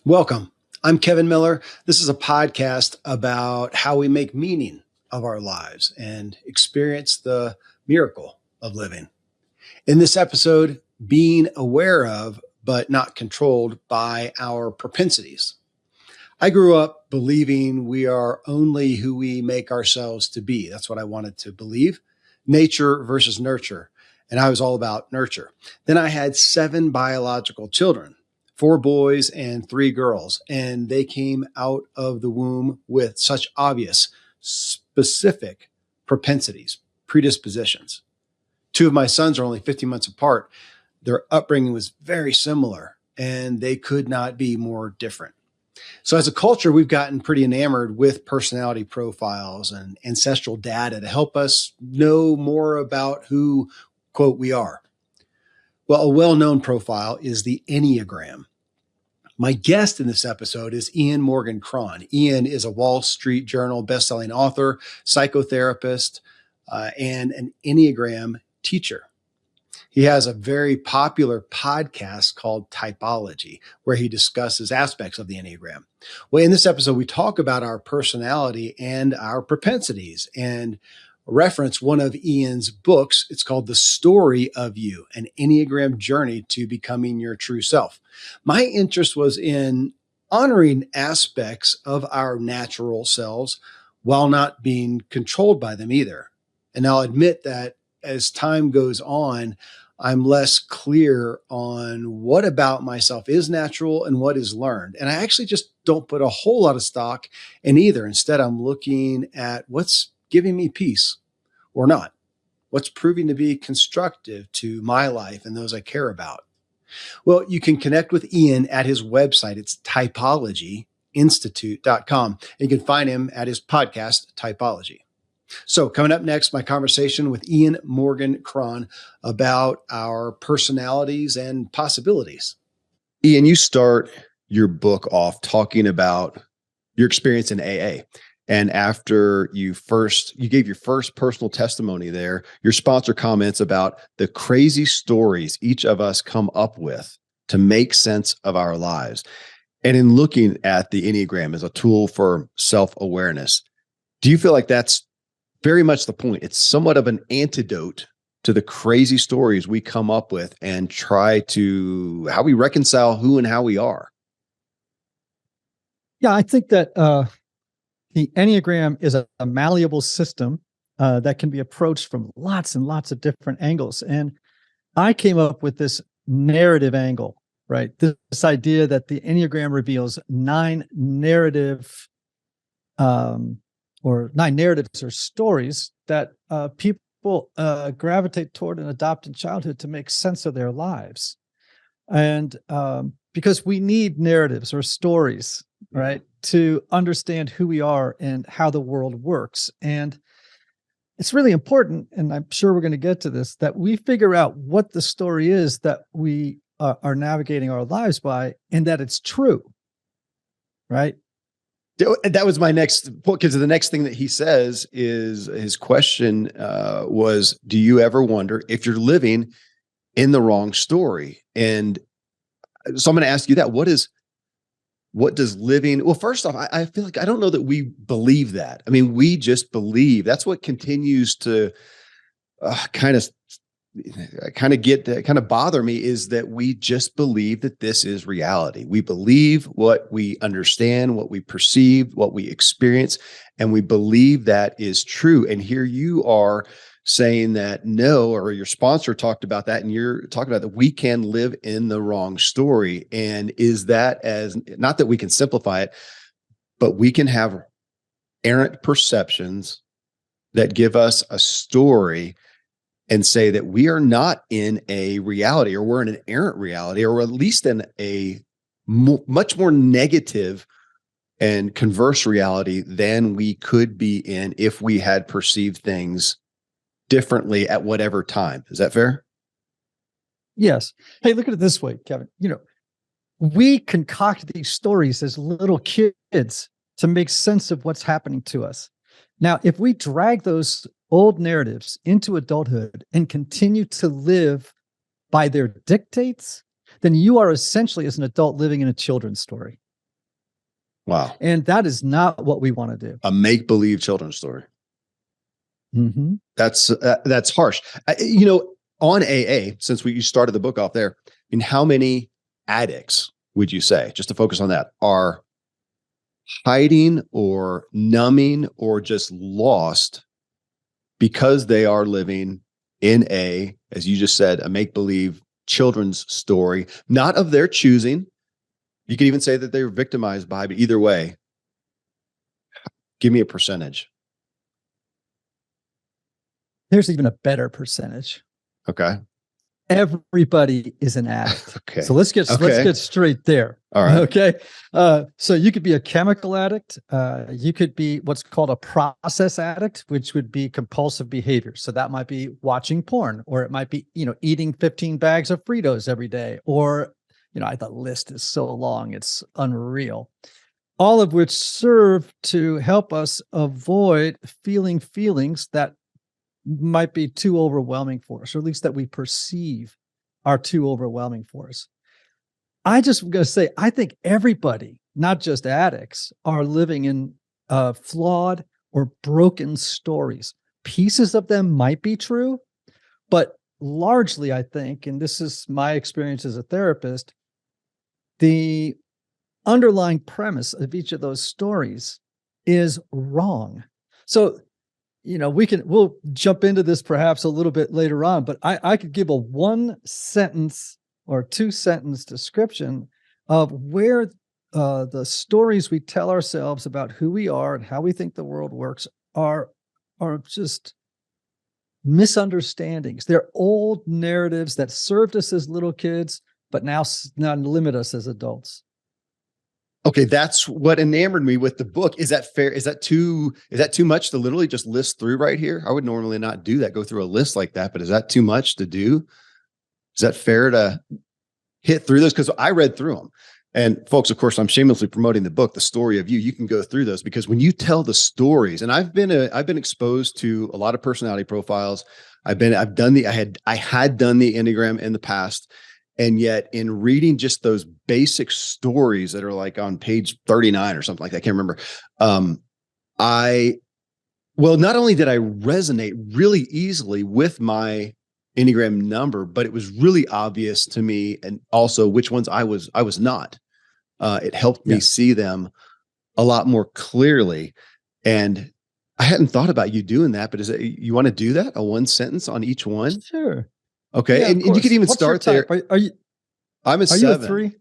Welcome. I'm Kevin Miller. This is a podcast about how we make meaning of our lives and experience the miracle of living. In this episode, being aware of, but not controlled by our propensities. I grew up believing we are only who we make ourselves to be. That's what I wanted to believe. Nature versus nurture. And I was all about nurture. Then I had 7 biological children, 4 boys and 3 girls. And they came out of the womb with such obvious, specific propensities, predispositions. 2 of my sons are only 15 months apart. Their upbringing was very similar, and they could not be more different. So as a culture, we've gotten pretty enamored with personality profiles and ancestral data to help us know more about who, quote, we are. Well, a well-known profile is the Enneagram. My guest in this episode is Morgan Cron. Ian is a Wall Street Journal bestselling author, psychotherapist, and an Enneagram teacher. He has a very popular podcast called Typology, where he discusses aspects of the Enneagram. Well, in this episode, we talk about our personality and our propensities and reference one of Ian's books. It's called The Story of You, an Enneagram journey to becoming your true self. My interest was in honoring aspects of our natural selves while not being controlled by them either. And I'll admit that as time goes on, I'm less clear on what about myself is natural and what is learned. And I actually just don't put a whole lot of stock in either. Instead, I'm looking at what's giving me peace or not, what's proving to be constructive to my life and those I care about. Well, you can connect with Ian at his website. It's typologyinstitute.com. And you can find him at his podcast, Typology. So coming up next, my conversation with Morgan Cron about our personalities and possibilities. Ian, you start your book off talking about your experience in AA. And after you gave your first personal testimony there, your sponsor comments about the crazy stories each of us come up with to make sense of our lives. And in looking at the Enneagram as a tool for self-awareness, do you feel like that's very much the point? It's somewhat of an antidote to the crazy stories we come up with and try to how we reconcile who and how we are. Yeah, I think that the Enneagram is a malleable system that can be approached from lots and lots of different angles. And I came up with this narrative angle, right? This idea that the Enneagram reveals 9 narratives or stories that people gravitate toward and adopt in childhood to make sense of their lives. And because we need narratives or stories, right, to understand who we are and how the world works. And it's really important, and I'm sure we're going to get to this, that we figure out what the story is that we are navigating our lives by, and that it's true, right? That was my next point, because the next thing that he says is his question was, do you ever wonder if you're living in the wrong story? And so I'm going to ask you that. What does living, well, first off, I feel like I don't know that we believe that. I mean, we just believe. That's what continues to kind of bother me, is that we just believe that this is reality. We believe what we understand, what we perceive, what we experience, and we believe that is true. And here you are saying that no, or your sponsor talked about that, and you're talking about that we can live in the wrong story. And is that, as not that we can simplify it, but we can have errant perceptions that give us a story and say that we are not in a reality, or we're in an errant reality, or at least in a much more negative and converse reality than we could be in if we had perceived things differently at whatever time. Is that fair? Yes. Hey, look at it this way, Kevin. We concoct these stories as little kids to make sense of what's happening to us. Now, if we drag those old narratives into adulthood and continue to live by their dictates, then you are essentially, as an adult, living in a children's story. Wow. And that is not what we want to do. A make-believe children's story. Mm-hmm. That's harsh. On AA, since you started the book off there, in how many addicts would you say, just to focus on that, are hiding or numbing or just lost because they are living in as you just said, a make-believe children's story, not of their choosing. You could even say that they were victimized by, but either way, give me a percentage. There's even a better percentage. Okay. Everybody is an addict. Okay. So let's get straight there. All right. Okay. So you could be a chemical addict. You could be what's called a process addict, which would be compulsive behavior. So that might be watching porn, or it might be, eating 15 bags of Fritos every day, or, the list is so long, it's unreal. All of which serve to help us avoid feeling feelings that might be too overwhelming for us, or at least that we perceive are too overwhelming for us. I just going to say, I think everybody, not just addicts, are living in flawed or broken stories. Pieces of them might be true, but largely, I think, and this is my experience as a therapist, the underlying premise of each of those stories is wrong. So, we'll jump into this perhaps a little bit later on, but I could give a 1-sentence or 2-sentence description of where the stories we tell ourselves about who we are and how we think the world works are just misunderstandings. They're old narratives that served us as little kids, but now limit us as adults. Okay, that's what enamored me with the book. Is that fair? Is that too much to literally just list through right here? I would normally not do that, go through a list like that, but is that too much to do? Is that fair to hit through those? Because I read through them. And folks, of course, I'm shamelessly promoting the book, The Story of You. You can go through those, because when you tell the stories, and I've been exposed to a lot of personality profiles. I had done the Enneagram in the past. And yet in reading just those basic stories that are like on page 39 or something like that, I can't remember. Not only did I resonate really easily with my Enneagram number, but it was really obvious to me, and also which ones I was not. It helped me see them a lot more clearly. And I hadn't thought about you doing that, but you want to do that? A 1 sentence on each one? Sure. Okay. Yeah, and you could even start there. I'm a 7. You a 3?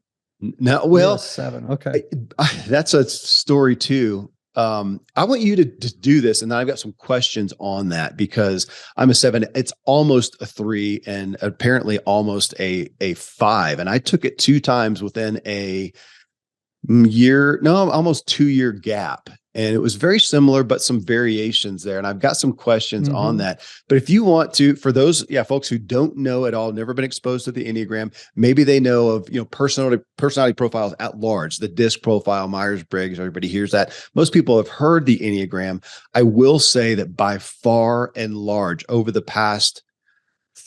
No, well, a 7. Okay. That's a story too. I want you to do this, and then I've got some questions on that, because I'm a 7. It's almost a 3, and apparently almost a 5. And I took it 2 times within a almost 2-year gap. And it was very similar, but some variations there. And I've got some questions on that. But if you want to, for those, folks who don't know at all, never been exposed to the Enneagram, maybe they know of, personality profiles at large, the DISC profile, Myers-Briggs, everybody hears that. Most people have heard the Enneagram. I will say that by far and large, over the past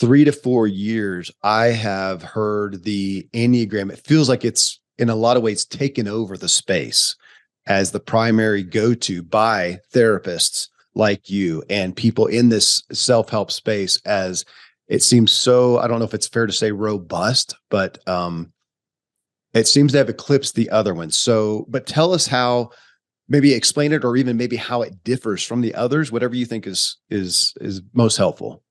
3 to 4 years, I have heard the Enneagram. It feels like it's in a lot of ways taken over the space as the primary go-to by therapists like you and people in this self-help space, as it seems so, I don't know if it's fair to say robust, but it seems to have eclipsed the other ones. So, but tell us how, maybe explain it, or even maybe how it differs from the others, whatever you think is most helpful.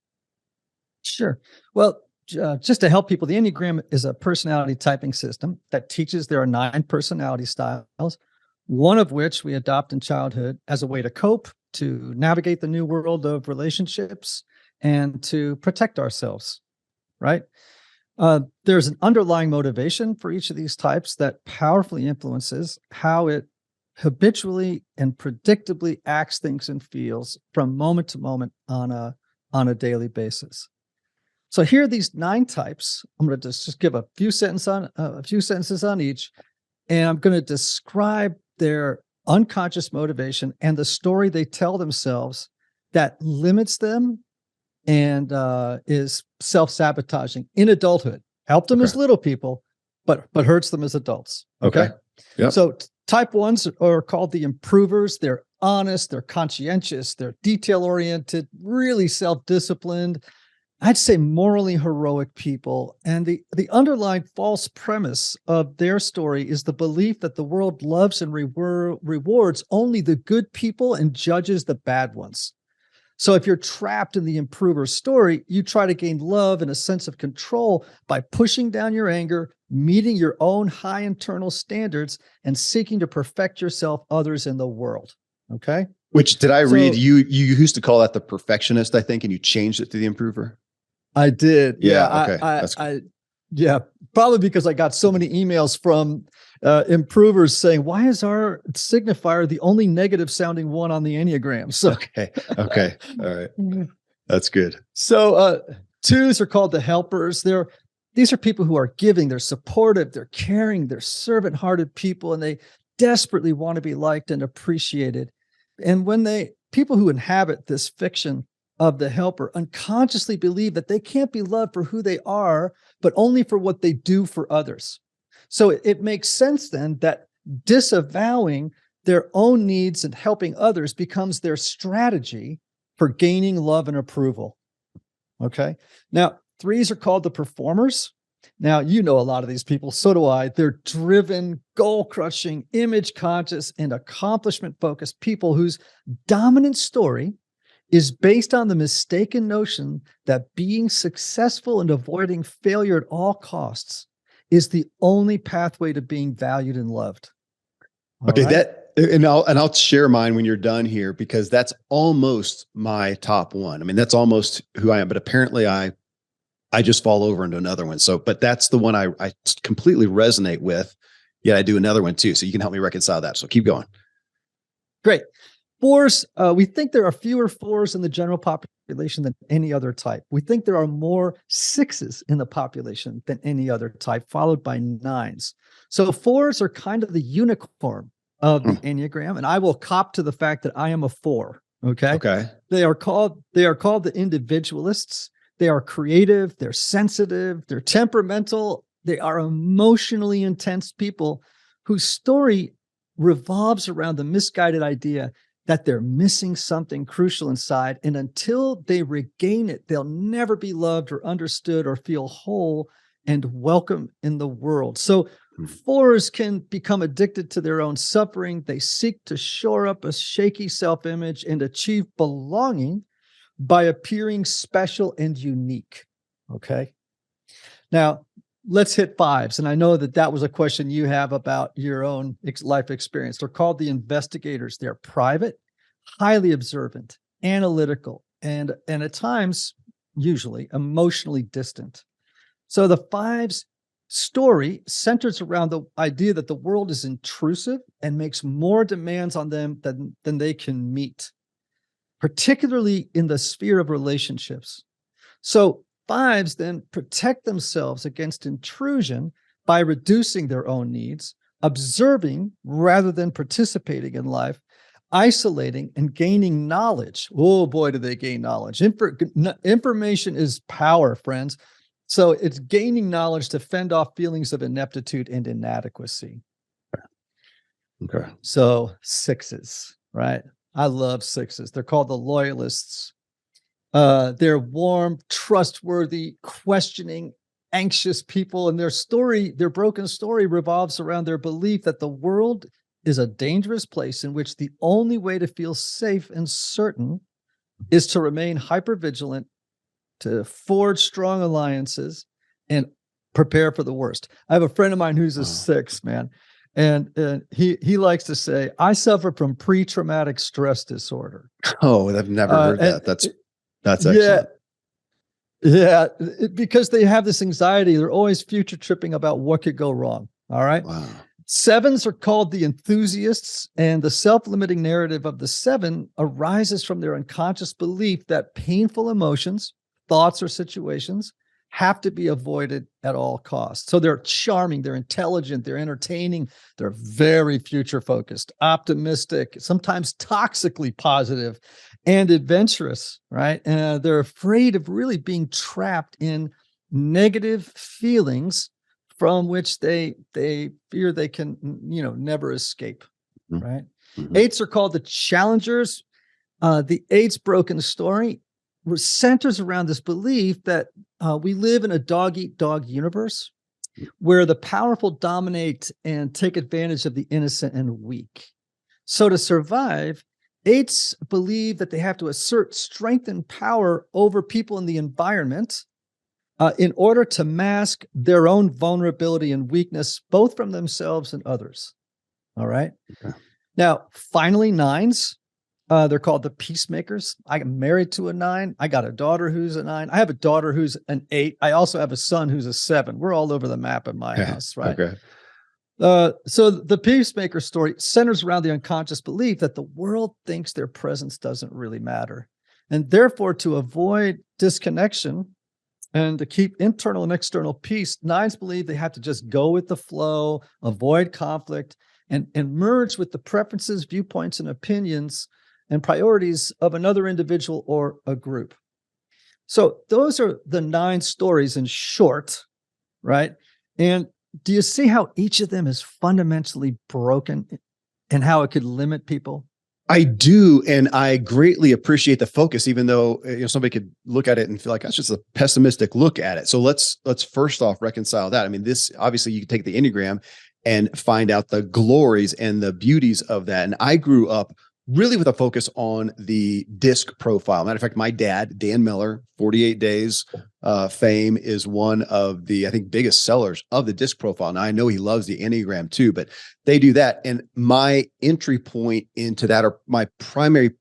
Sure. Well, just to help people, the Enneagram is a personality typing system that teaches there are 9 personality styles, one of which we adopt in childhood as a way to cope, to navigate the new world of relationships, and to protect ourselves, right? There's an underlying motivation for each of these types that powerfully influences how it habitually and predictably acts, thinks, and feels from moment to moment on a daily basis. So here are these 9 types. I'm going to just give a few sentences on each, and I'm going to describe their unconscious motivation and the story they tell themselves that limits them and is self-sabotaging in adulthood. Helped them as little people, but hurts them as adults. Okay. Yep. So Type ones are called the improvers. They're honest, they're conscientious, they're detail-oriented, really self-disciplined. I'd say morally heroic people. And the underlying false premise of their story is the belief that the world loves and rewards only the good people and judges the bad ones. So if you're trapped in the improver story, you try to gain love and a sense of control by pushing down your anger, meeting your own high internal standards, and seeking to perfect yourself, others, in the world. Okay. Which did I read? You used to call that the perfectionist, I think, and you changed it to the improver. I did. Yeah. Okay. That's cool. Yeah, probably because I got so many emails from improvers saying, why is our signifier the only negative sounding one on the Enneagram? So, okay. All right. That's good. So twos are called the helpers. These are people who are giving, they're supportive, they're caring, they're servant-hearted people, and they desperately want to be liked and appreciated. And when people who inhabit this fiction of the helper unconsciously believe that they can't be loved for who they are, but only for what they do for others. So it makes sense then that disavowing their own needs and helping others becomes their strategy for gaining love and approval. Okay. Now, threes are called the performers. Now, you know a lot of these people, so do I. They're driven, goal-crushing, image-conscious, and accomplishment-focused people whose dominant story is based on the mistaken notion that being successful and avoiding failure at all costs is the only pathway to being valued and loved. Okay, right? I'll share mine when you're done here, because that's almost my top one. I mean, that's almost who I am, but apparently I just fall over into another one. So, but that's the one I completely resonate with. Yet I do another one too. So you can help me reconcile that. So keep going. Great. Fours, we think there are fewer fours in the general population than any other type. We think there are more sixes in the population than any other type, followed by nines. So fours are kind of the unicorn of the Enneagram, and I will cop to the fact that I am a four. Okay. They are called the individualists. They are creative, they're sensitive, they're temperamental, they are emotionally intense people whose story revolves around the misguided idea that they're missing something crucial inside. And until they regain it, they'll never be loved or understood or feel whole and welcome in the world. So fours can become addicted to their own suffering. They seek to shore up a shaky self-image and achieve belonging by appearing special and unique. Okay. Now, let's hit fives. And I know that was a question you have about your own life experience. They're called the investigators. They're private, highly observant, analytical, and at times, usually, emotionally distant. So the fives story centers around the idea that the world is intrusive and makes more demands on them than they can meet, particularly in the sphere of relationships. So fives then protect themselves against intrusion by reducing their own needs, observing rather than participating in life, isolating and gaining knowledge. Oh boy, do they gain knowledge. Information is power, friends. So it's gaining knowledge to fend off feelings of ineptitude and inadequacy. Okay. So sixes, right? I love sixes. They're called the loyalists. They're warm, trustworthy, questioning, anxious people. And their broken story revolves around their belief that the world is a dangerous place in which the only way to feel safe and certain is to remain hypervigilant, to forge strong alliances, and prepare for the worst. I have a friend of mine who's a six, man. And he likes to say, I suffer from pre-traumatic stress disorder. Oh, I've never heard that. That's excellent. Yeah, because they have this anxiety. They're always future tripping about what could go wrong. All right. Wow. Sevens are called the enthusiasts, and the self-limiting narrative of the seven arises from their unconscious belief that painful emotions, thoughts, or situations have to be avoided at all costs. So they're charming, they're intelligent, they're entertaining, they're very future-focused, optimistic, sometimes toxically positive, and adventurous, right? They're afraid of really being trapped in negative feelings from which they fear they can, never escape, Mhm. right? Mhm. Eights are called the challengers. The eight's broken story centers around this belief that we live in a dog-eat-dog universe where the powerful dominate and take advantage of the innocent and weak. So to survive, eights believe that they have to assert strength and power over people in the environment in order to mask their own vulnerability and weakness, both from themselves and others. All right. Okay. Now, finally, nines. They're called the peacemakers. I am married to a 9. I got a daughter who's a 9. I have a daughter who's an 8. I also have a son who's a 7. We're all over the map in my house, right? Okay. So the peacemaker story centers around the unconscious belief that the world thinks their presence doesn't really matter. And therefore, to avoid disconnection and to keep internal and external peace, 9s believe they have to just go with the flow, avoid conflict, and merge with the preferences, viewpoints, and opinions and priorities of another individual or a group. So those are the 9 stories in short, right? And do you see how each of them is fundamentally broken and how it could limit people? I do, and I greatly appreciate the focus, even though somebody could look at it and feel like that's just a pessimistic look at it. So let's first off reconcile that. I mean, this obviously you can take the Enneagram and find out the glories and the beauties of that. And I grew up really with a focus on the disc profile. Matter of fact, my dad, Dan Miller, 48 Days fame, is one of the, I think, biggest sellers of the disc profile. Now, I know he loves the Enneagram too, but they do that. And my entry point into that, or my primary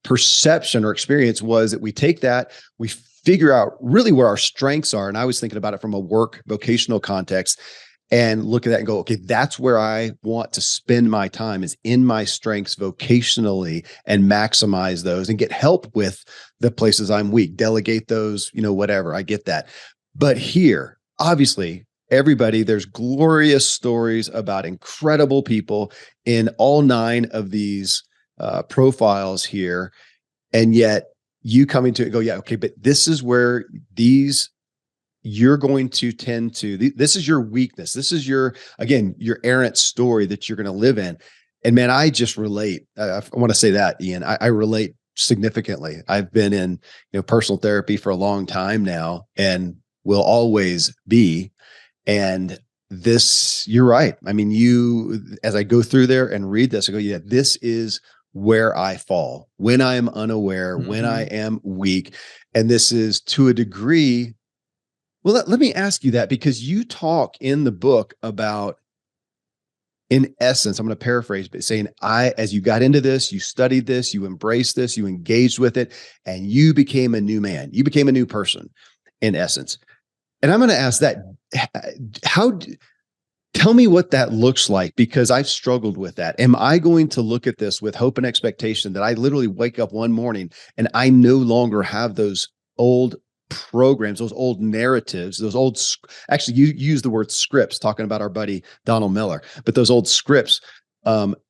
perception or experience, was that we take that, we figure out really where our strengths are. And I was thinking about it from a work vocational context, and look at that and go, okay, that's where I want to spend my time, is in my strengths vocationally, and maximize those and get help with the places I'm weak, delegate those, whatever. I get that. But here, obviously, everybody, there's glorious stories about incredible people in all 9 of these profiles here. And yet you coming to it, go, yeah, okay, but this is where you're going to tend to, this is your weakness. This is your errant story that you're going to live in. And man, I just relate. I want to say that, Ian, I relate significantly. I've been in, personal therapy for a long time now, and will always be. And this, you're right. I mean, as I go through there and read this, I go, yeah, this is where I fall when I am unaware, when I am weak. And this is, to a degree, well, let me ask you that, because you talk in the book about, in essence, I'm going to paraphrase, but saying, as you got into this, you studied this, you embraced this, you engaged with it, and you became a new man. You became a new person, in essence. And I'm going to ask that, tell me what that looks like, because I've struggled with that. Am I going to look at this with hope and expectation that I literally wake up one morning and I no longer have those old programs, those old narratives, those old, actually you use the word scripts, talking about our buddy Donald Miller, but those old scripts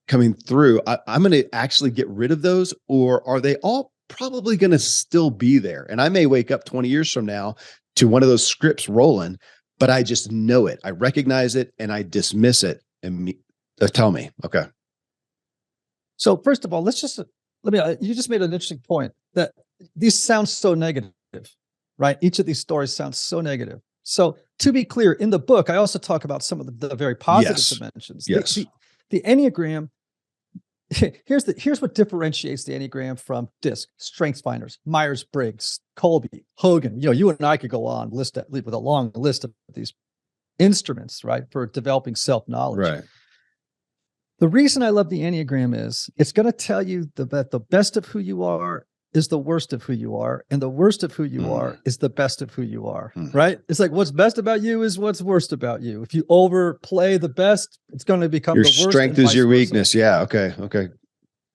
coming through, I'm going to actually get rid of those? Or are they all probably going to still be there? And I may wake up 20 years from now to one of those scripts rolling, but I just know it. I recognize it and I dismiss it. And tell me. Okay. So first of all, you just made an interesting point that these sound so negative, right? Each of these stories sounds so negative. So to be clear, in the book, I also talk about some of the very positive dimensions. Yes. The Enneagram, here's what differentiates the Enneagram from DISC, Strengths Finders, Myers-Briggs, Colby, Hogan. You and I could go on with a long list of these instruments, right, for developing self-knowledge. Right. The reason I love the Enneagram is it's going to tell you that the best of who you are is the worst of who you are, and the worst of who you are is the best of who you are, right? It's like what's best about you is what's worst about you. If you overplay the best, it's going to become the worst. Your strength is your weakness. Yeah. Okay.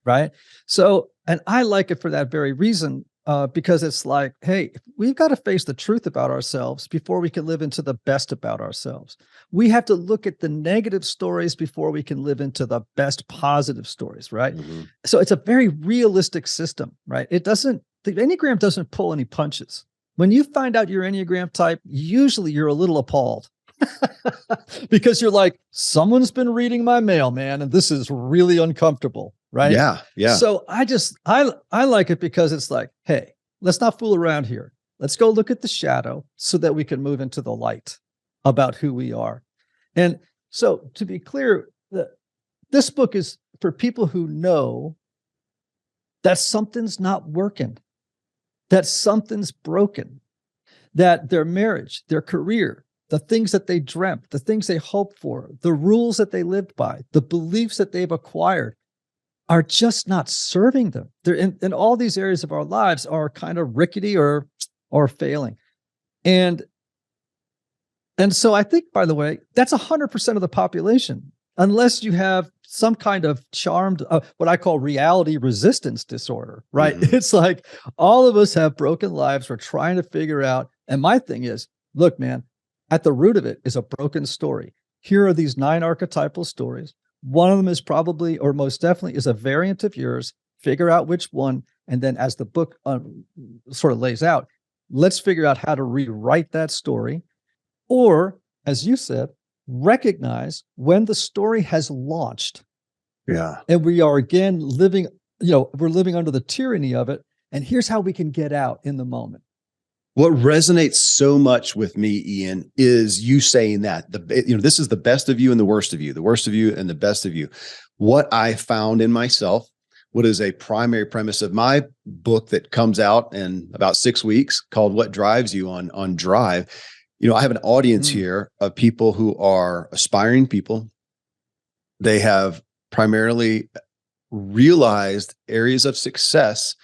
Right. So, and I like it for that very reason, because it's like, hey, we've got to face the truth about ourselves before we can live into the best about ourselves. We have to look at the negative stories before we can live into the best positive stories, right? So it's a very realistic system, right? The Enneagram doesn't pull any punches. When you find out your Enneagram type, usually you're a little appalled, Because you're like, someone's been reading my mail, man, and this is really uncomfortable, right? Yeah. Yeah. So I like it because it's like, hey, let's not fool around here. Let's go look at the shadow so that we can move into the light about who we are. And so, to be clear, this book is for people who know that something's not working, that something's broken, that their marriage, their career, the things that they dreamt, the things they hoped for, the rules that they lived by, the beliefs that they've acquired are just not serving them. They're in all these areas of our lives are kind of rickety or failing. And so I think, by the way, that's 100% of the population, unless you have some kind of charmed, what I call reality resistance disorder, right? Mhm. It's like all of us have broken lives. We're trying to figure out. And my thing is, look, man, at the root of it is a broken story. Here are these 9 archetypal stories. One of them is probably, or most definitely, is a variant of yours. Figure out which one. And then as the book sort of lays out, let's figure out how to rewrite that story. Or, as you said, recognize when the story has launched. Yeah. And we are again living, we're living under the tyranny of it. And here's how we can get out in the moment. What resonates so much with me, Ian, is you saying that this is the best of you and the worst of you and the best of you. What I found in myself, what is a primary premise of my book that comes out in about 6 weeks called What Drives You on Drive. I have an audience here of people who are aspiring people. They have primarily realized areas of success.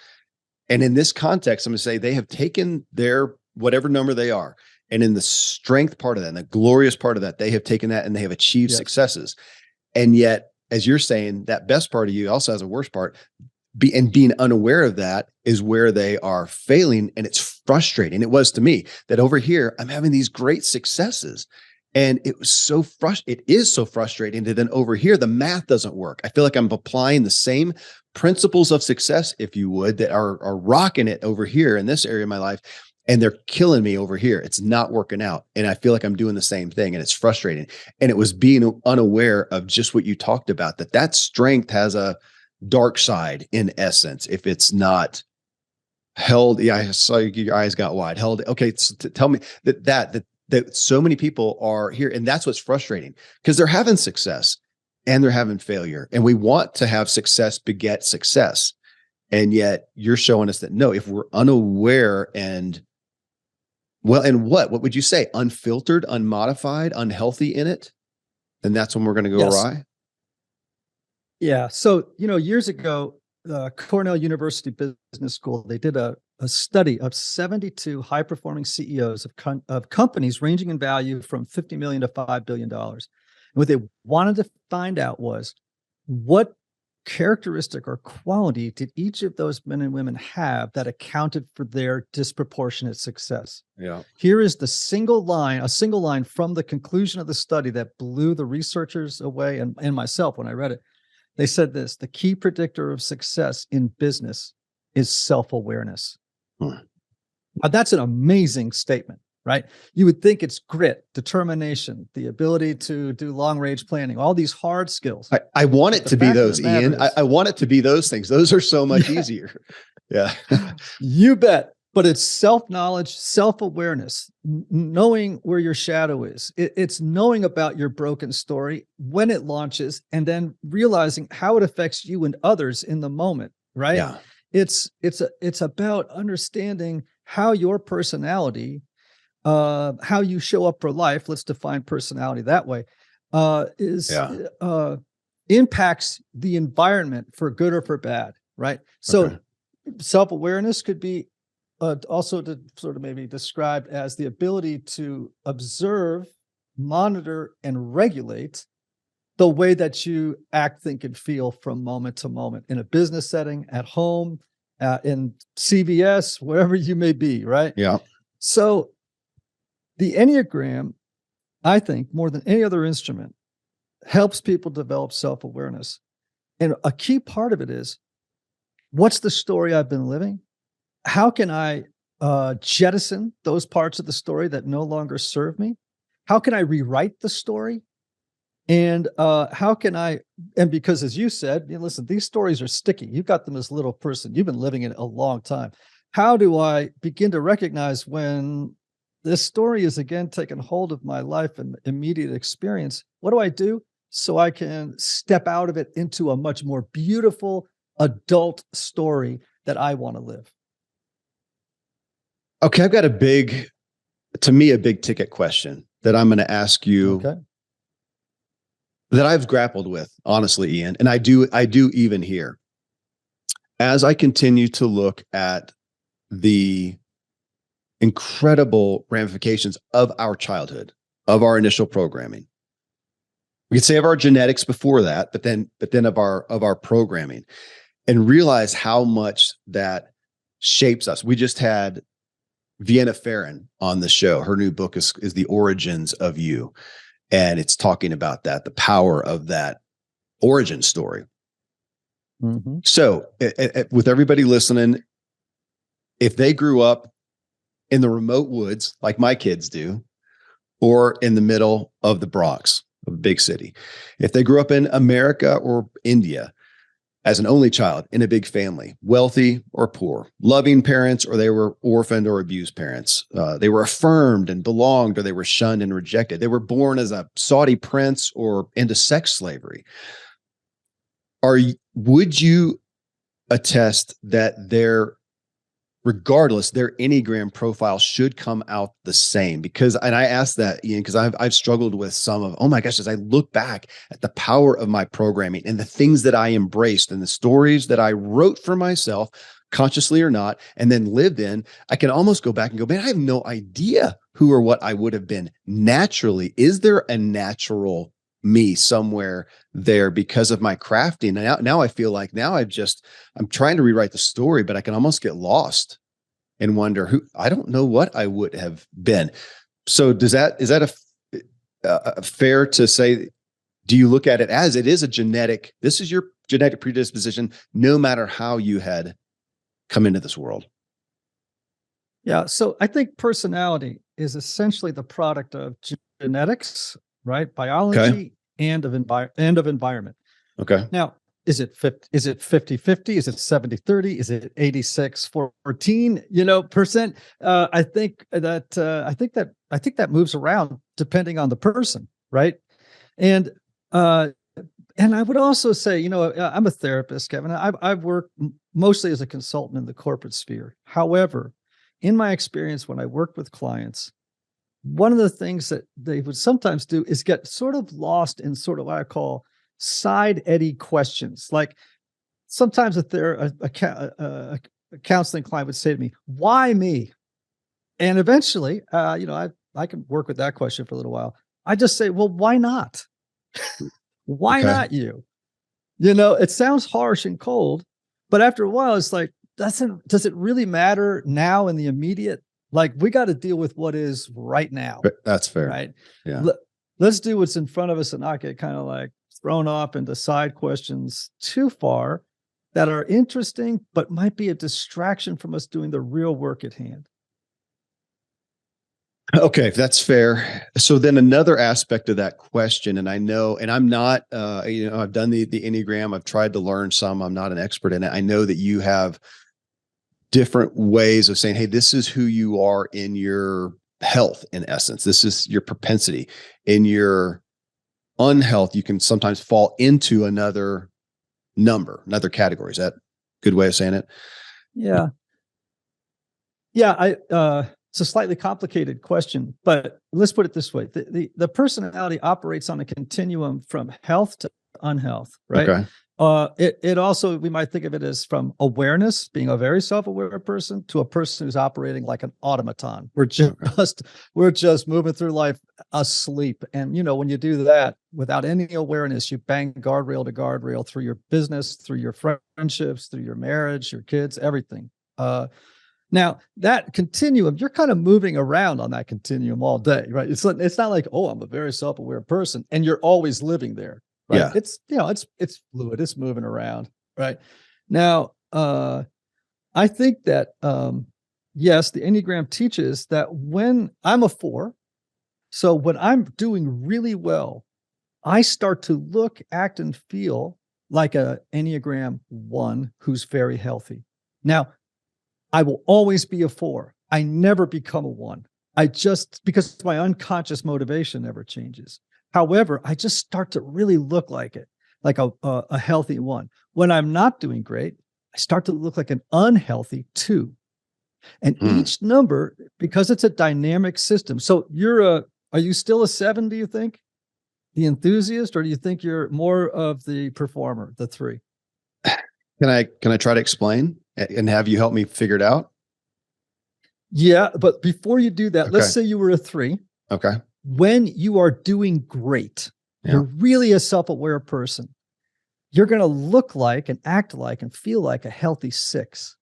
And in this context, I'm going to say they have taken their whatever number they are. And in the strength part of that, and the glorious part of that, they have taken that and they have achieved successes. And yet, as you're saying, that best part of you also has a worst part. And being unaware of that is where they are failing. And it's frustrating. It was to me that over here, I'm having these great successes. And it was it is so frustrating that then over here, the math doesn't work. I feel like I'm applying the same principles of success, if you would, that are rocking it over here in this area of my life. And they're killing me over here. It's not working out. And I feel like I'm doing the same thing and it's frustrating. And it was being unaware of just what you talked about, that strength has a dark side in essence. If it's not held, I saw your eyes got wide, held. Okay. So tell me that so many people are here, and that's what's frustrating because they're having success and they're having failure. And we want to have success beget success. And yet you're showing us that no, if we're unaware and what would you say? Unfiltered, unmodified, unhealthy in it, then that's when we're going to go awry. Yeah. So, years ago, Cornell University Business School, they did a study of 72 high-performing CEOs of companies ranging in value from $50 million to $5 billion. And what they wanted to find out was what characteristic or quality did each of those men and women have that accounted for their disproportionate success? Yeah. Here is a single line from the conclusion of the study that blew the researchers away and myself when I read it. They said this: the key predictor of success in business is self-awareness. Now, that's an amazing statement, right? You would think it's grit, determination, the ability to do long-range planning, all these hard skills. I want it to be those, Ian. I want it to be those things. Those are so much easier. Yeah. You bet. But it's self-knowledge, self-awareness, knowing where your shadow is. It's knowing about your broken story when it launches, and then realizing how it affects you and others in the moment, right? Yeah. It's about understanding how your personality, how you show up for life. Let's define personality that way. Impacts the environment for good or for bad, right? So self-awareness could be also to sort of maybe described as the ability to observe, monitor, and regulate the way that you act, think, and feel from moment to moment in a business setting, at home, in CVS, wherever you may be, right? Yeah. So the Enneagram, I think, more than any other instrument, helps people develop self-awareness. And a key part of it is, what's the story I've been living? How can I jettison those parts of the story that no longer serve me? how can I rewrite the story? And how can I, and because as you said, listen, these stories are sticky. You've got them as a little person. You've been living it a long time. How do I begin to recognize when this story is again taking hold of my life and immediate experience? What do I do so I can step out of it into a much more beautiful adult story that I want to live? Okay, I've got a big ticket question that I'm going to ask you. Okay. That I've grappled with, honestly, Ian, and I do even here. As I continue to look at the incredible ramifications of our childhood, of our initial programming. We could say of our genetics before that, but then of our programming, and realize how much that shapes us. We just had Vienna Farron on the show. Her new book is The Origins of You. And it's talking about that, the power of that origin story. Mm-hmm. So with everybody listening, if they grew up in the remote woods, like my kids do, or in the middle of the Bronx, of a big city, if they grew up in America or India, as an only child in a big family, wealthy or poor, loving parents, or they were orphaned or abused parents. They were affirmed and belonged, or they were shunned and rejected. They were born as a Saudi prince or into sex slavery. Would you attest that regardless, their Enneagram profile should come out the same? Because, and I asked that, Ian, because I've struggled with some of, oh my gosh, as I look back at the power of my programming and the things that I embraced and the stories that I wrote for myself, consciously or not, and then lived in, I can almost go back and go, man, I have no idea who or what I would have been naturally. Is there a natural me somewhere there because of my crafting? Now I feel like I'm trying to rewrite the story, but I can almost get lost and wonder I don't know what I would have been. So is that a fair to say? Do you look at it as it is this is your genetic predisposition, no matter how you had come into this world? Yeah. So I think personality is essentially the product of genetics, right? Biology, okay, and of environment. Okay. Now, is it 50-50? Is it 70-30? Is it 86-14, percent? I think that moves around depending on the person, right? And I would also say, I'm a therapist, Kevin. I've worked mostly as a consultant in the corporate sphere. However, in my experience, when I work with clients, one of the things that they would sometimes do is get sort of lost in sort of what I call side eddy questions. Like sometimes a counseling client would say to me, "Why me?" And eventually, I can work with that question for a little while. I just say, "Well, why not? Why not you?" It sounds harsh and cold, but after a while, it's like, does it really matter now in the immediate? Like, we got to deal with what is right now. That's fair. Right. Yeah. Let's do what's in front of us and not get kind of like thrown off into side questions too far that are interesting, but might be a distraction from us doing the real work at hand. Okay, that's fair. So then another aspect of that question, and I know, and I'm not, I've done the Enneagram. I've tried to learn some. I'm not an expert in it. I know that you have different ways of saying, hey, this is who you are in your health, in essence. This is your propensity. In your unhealth, you can sometimes fall into another category. Is that a good way of saying it? Yeah. Yeah. It's a slightly complicated question, but let's put it this way. The personality operates on a continuum from health to unhealth, right? Okay. It also, we might think of it as from awareness, being a very self-aware person, to a person who's operating like an automaton. We're just moving through life asleep. And, when you do that without any awareness, you bang guardrail to guardrail through your business, through your friendships, through your marriage, your kids, everything. Now that continuum, you're kind of moving around on that continuum all day, right? It's not like, oh, I'm a very self-aware person and you're always living there. Right. Yeah. It's fluid. It's moving around. Right. Now, I think that, yes, the Enneagram teaches that when I'm a 4, So when I'm doing really well, I start to look, act, and feel like a Enneagram 1 who's very healthy. Now, I will always be a 4. I never become a 1. Because my unconscious motivation never changes. However, I just start to really look like it, like a healthy 1. When I'm not doing great, I start to look like an unhealthy 2. And each number, because it's a dynamic system. So are you still a 7, do you think? The enthusiast, or do you think you're more of the performer, the 3? Can I try to explain and have you help me figure it out? Yeah, but before you do that, Okay. let's say you were a 3. Okay. When you are doing great, Yeah. you're really a self-aware person. You're going to look like and act like and feel like a healthy 6.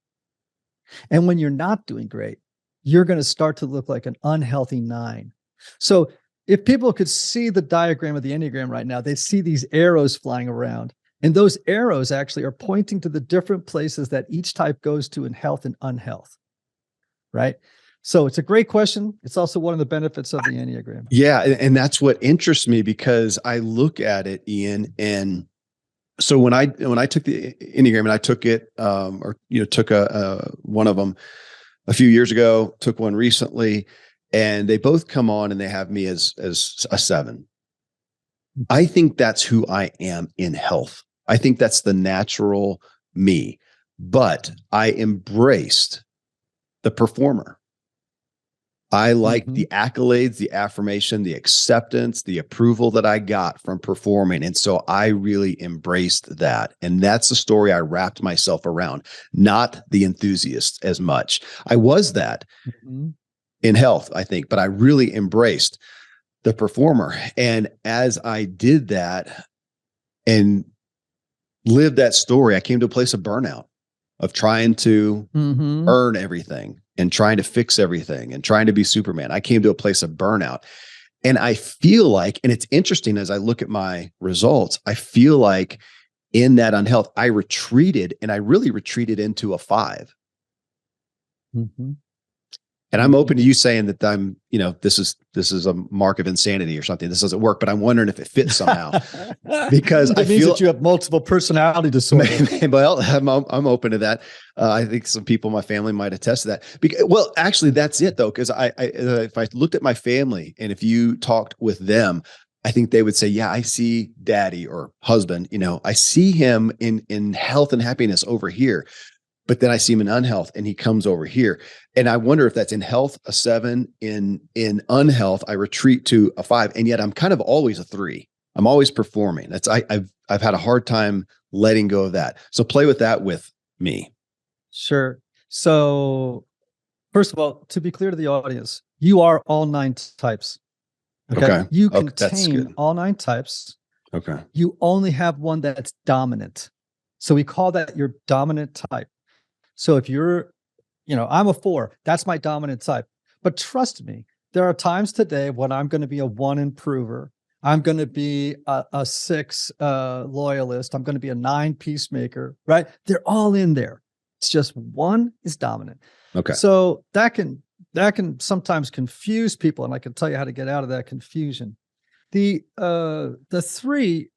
And when you're not doing great, you're going to start to look like an unhealthy 9. So if people could see the diagram of the Enneagram right now, they'd see these arrows flying around. And those arrows actually are pointing to the different places that each type goes to in health and unhealth. Right? So it's a great question. It's also one of the benefits of the Enneagram. Yeah. And that's what interests me, because I look at it, Ian, and so when I took the Enneagram, and I took it, took one of them a few years ago, took one recently, and they both come on and they have me as a 7. I think that's who I am in health. I think that's the natural me, but I embraced the performer. I like the accolades, the affirmation, the acceptance, the approval that I got from performing. And so I really embraced that. And that's the story I wrapped myself around, not the enthusiast as much. I was that in health, I think, but I really embraced the performer. And as I did that and lived that story, I came to a place of burnout, of trying to earn everything and trying to fix everything and trying to be Superman. I came to a place of burnout. And I feel like, and it's interesting as I look at my results, I feel like in that unhealth, I retreated, and I really retreated into a 5. And I'm open to you saying that I'm, this is a mark of insanity or something. This doesn't work, but I'm wondering if it fits somehow, because I feel that you have multiple personality disorder. Well, I'm open to that. I think some people in my family might attest to that. Well, actually, that's it though, because if I looked at my family and if you talked with them, I think they would say, yeah, I see daddy or husband, I see him in health and happiness over here. But then I see him in unhealth and he comes over here. And I wonder if that's in health, a 7, in unhealth, I retreat to a 5. And yet I'm kind of always a 3. I'm always performing. I've had a hard time letting go of that. So play with that with me. Sure. So first of all, to be clear to the audience, you are all 9 types. Okay. You contain all 9 types. Okay. You only have one that's dominant. So we call that your dominant type. So if you're, I'm a 4, that's my dominant type. But trust me, there are times today when I'm going to be a 1 improver. I'm going to be a 6 loyalist. I'm going to be a 9 peacemaker, right? They're all in there. It's just one is dominant. Okay. So that can sometimes confuse people, and I can tell you how to get out of that confusion. The 3,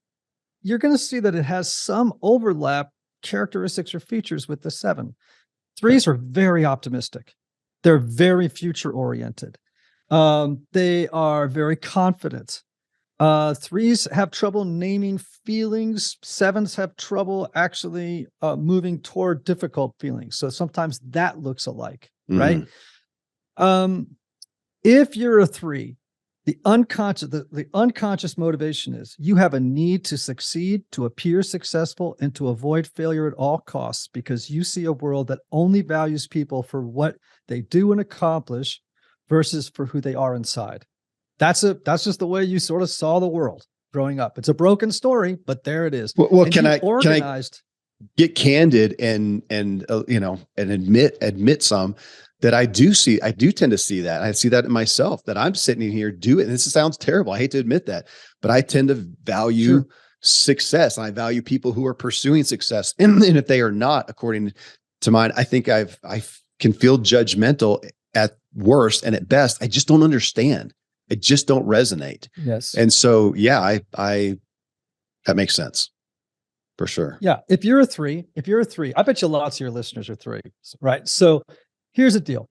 you're going to see that it has some overlap characteristics or features with the 7. 3s are very optimistic. They're very future oriented. They are very confident. 3s have trouble naming feelings. 7s have trouble actually moving toward difficult feelings. So sometimes that looks alike, right? If you're a 3, the unconscious motivation is you have a need to succeed, to appear successful, and to avoid failure at all costs, because you see a world that only values people for what they do and accomplish versus for who they are inside. That's just the way you sort of saw the world growing up. It's a broken story, but there it is. Well, can I get candid and admit some that I do tend to see that. I see that in myself, that I'm sitting in here doing it. And this sounds terrible. I hate to admit that, but I tend to value success. And I value people who are pursuing success. And if they are not, according to mine, I think I can feel judgmental at worst, and at best, I just don't understand. It just don't resonate. Yes. And so, yeah, I that makes sense for sure. Yeah. If you're a three, I bet you lots of your listeners are threes, right? So here's the deal.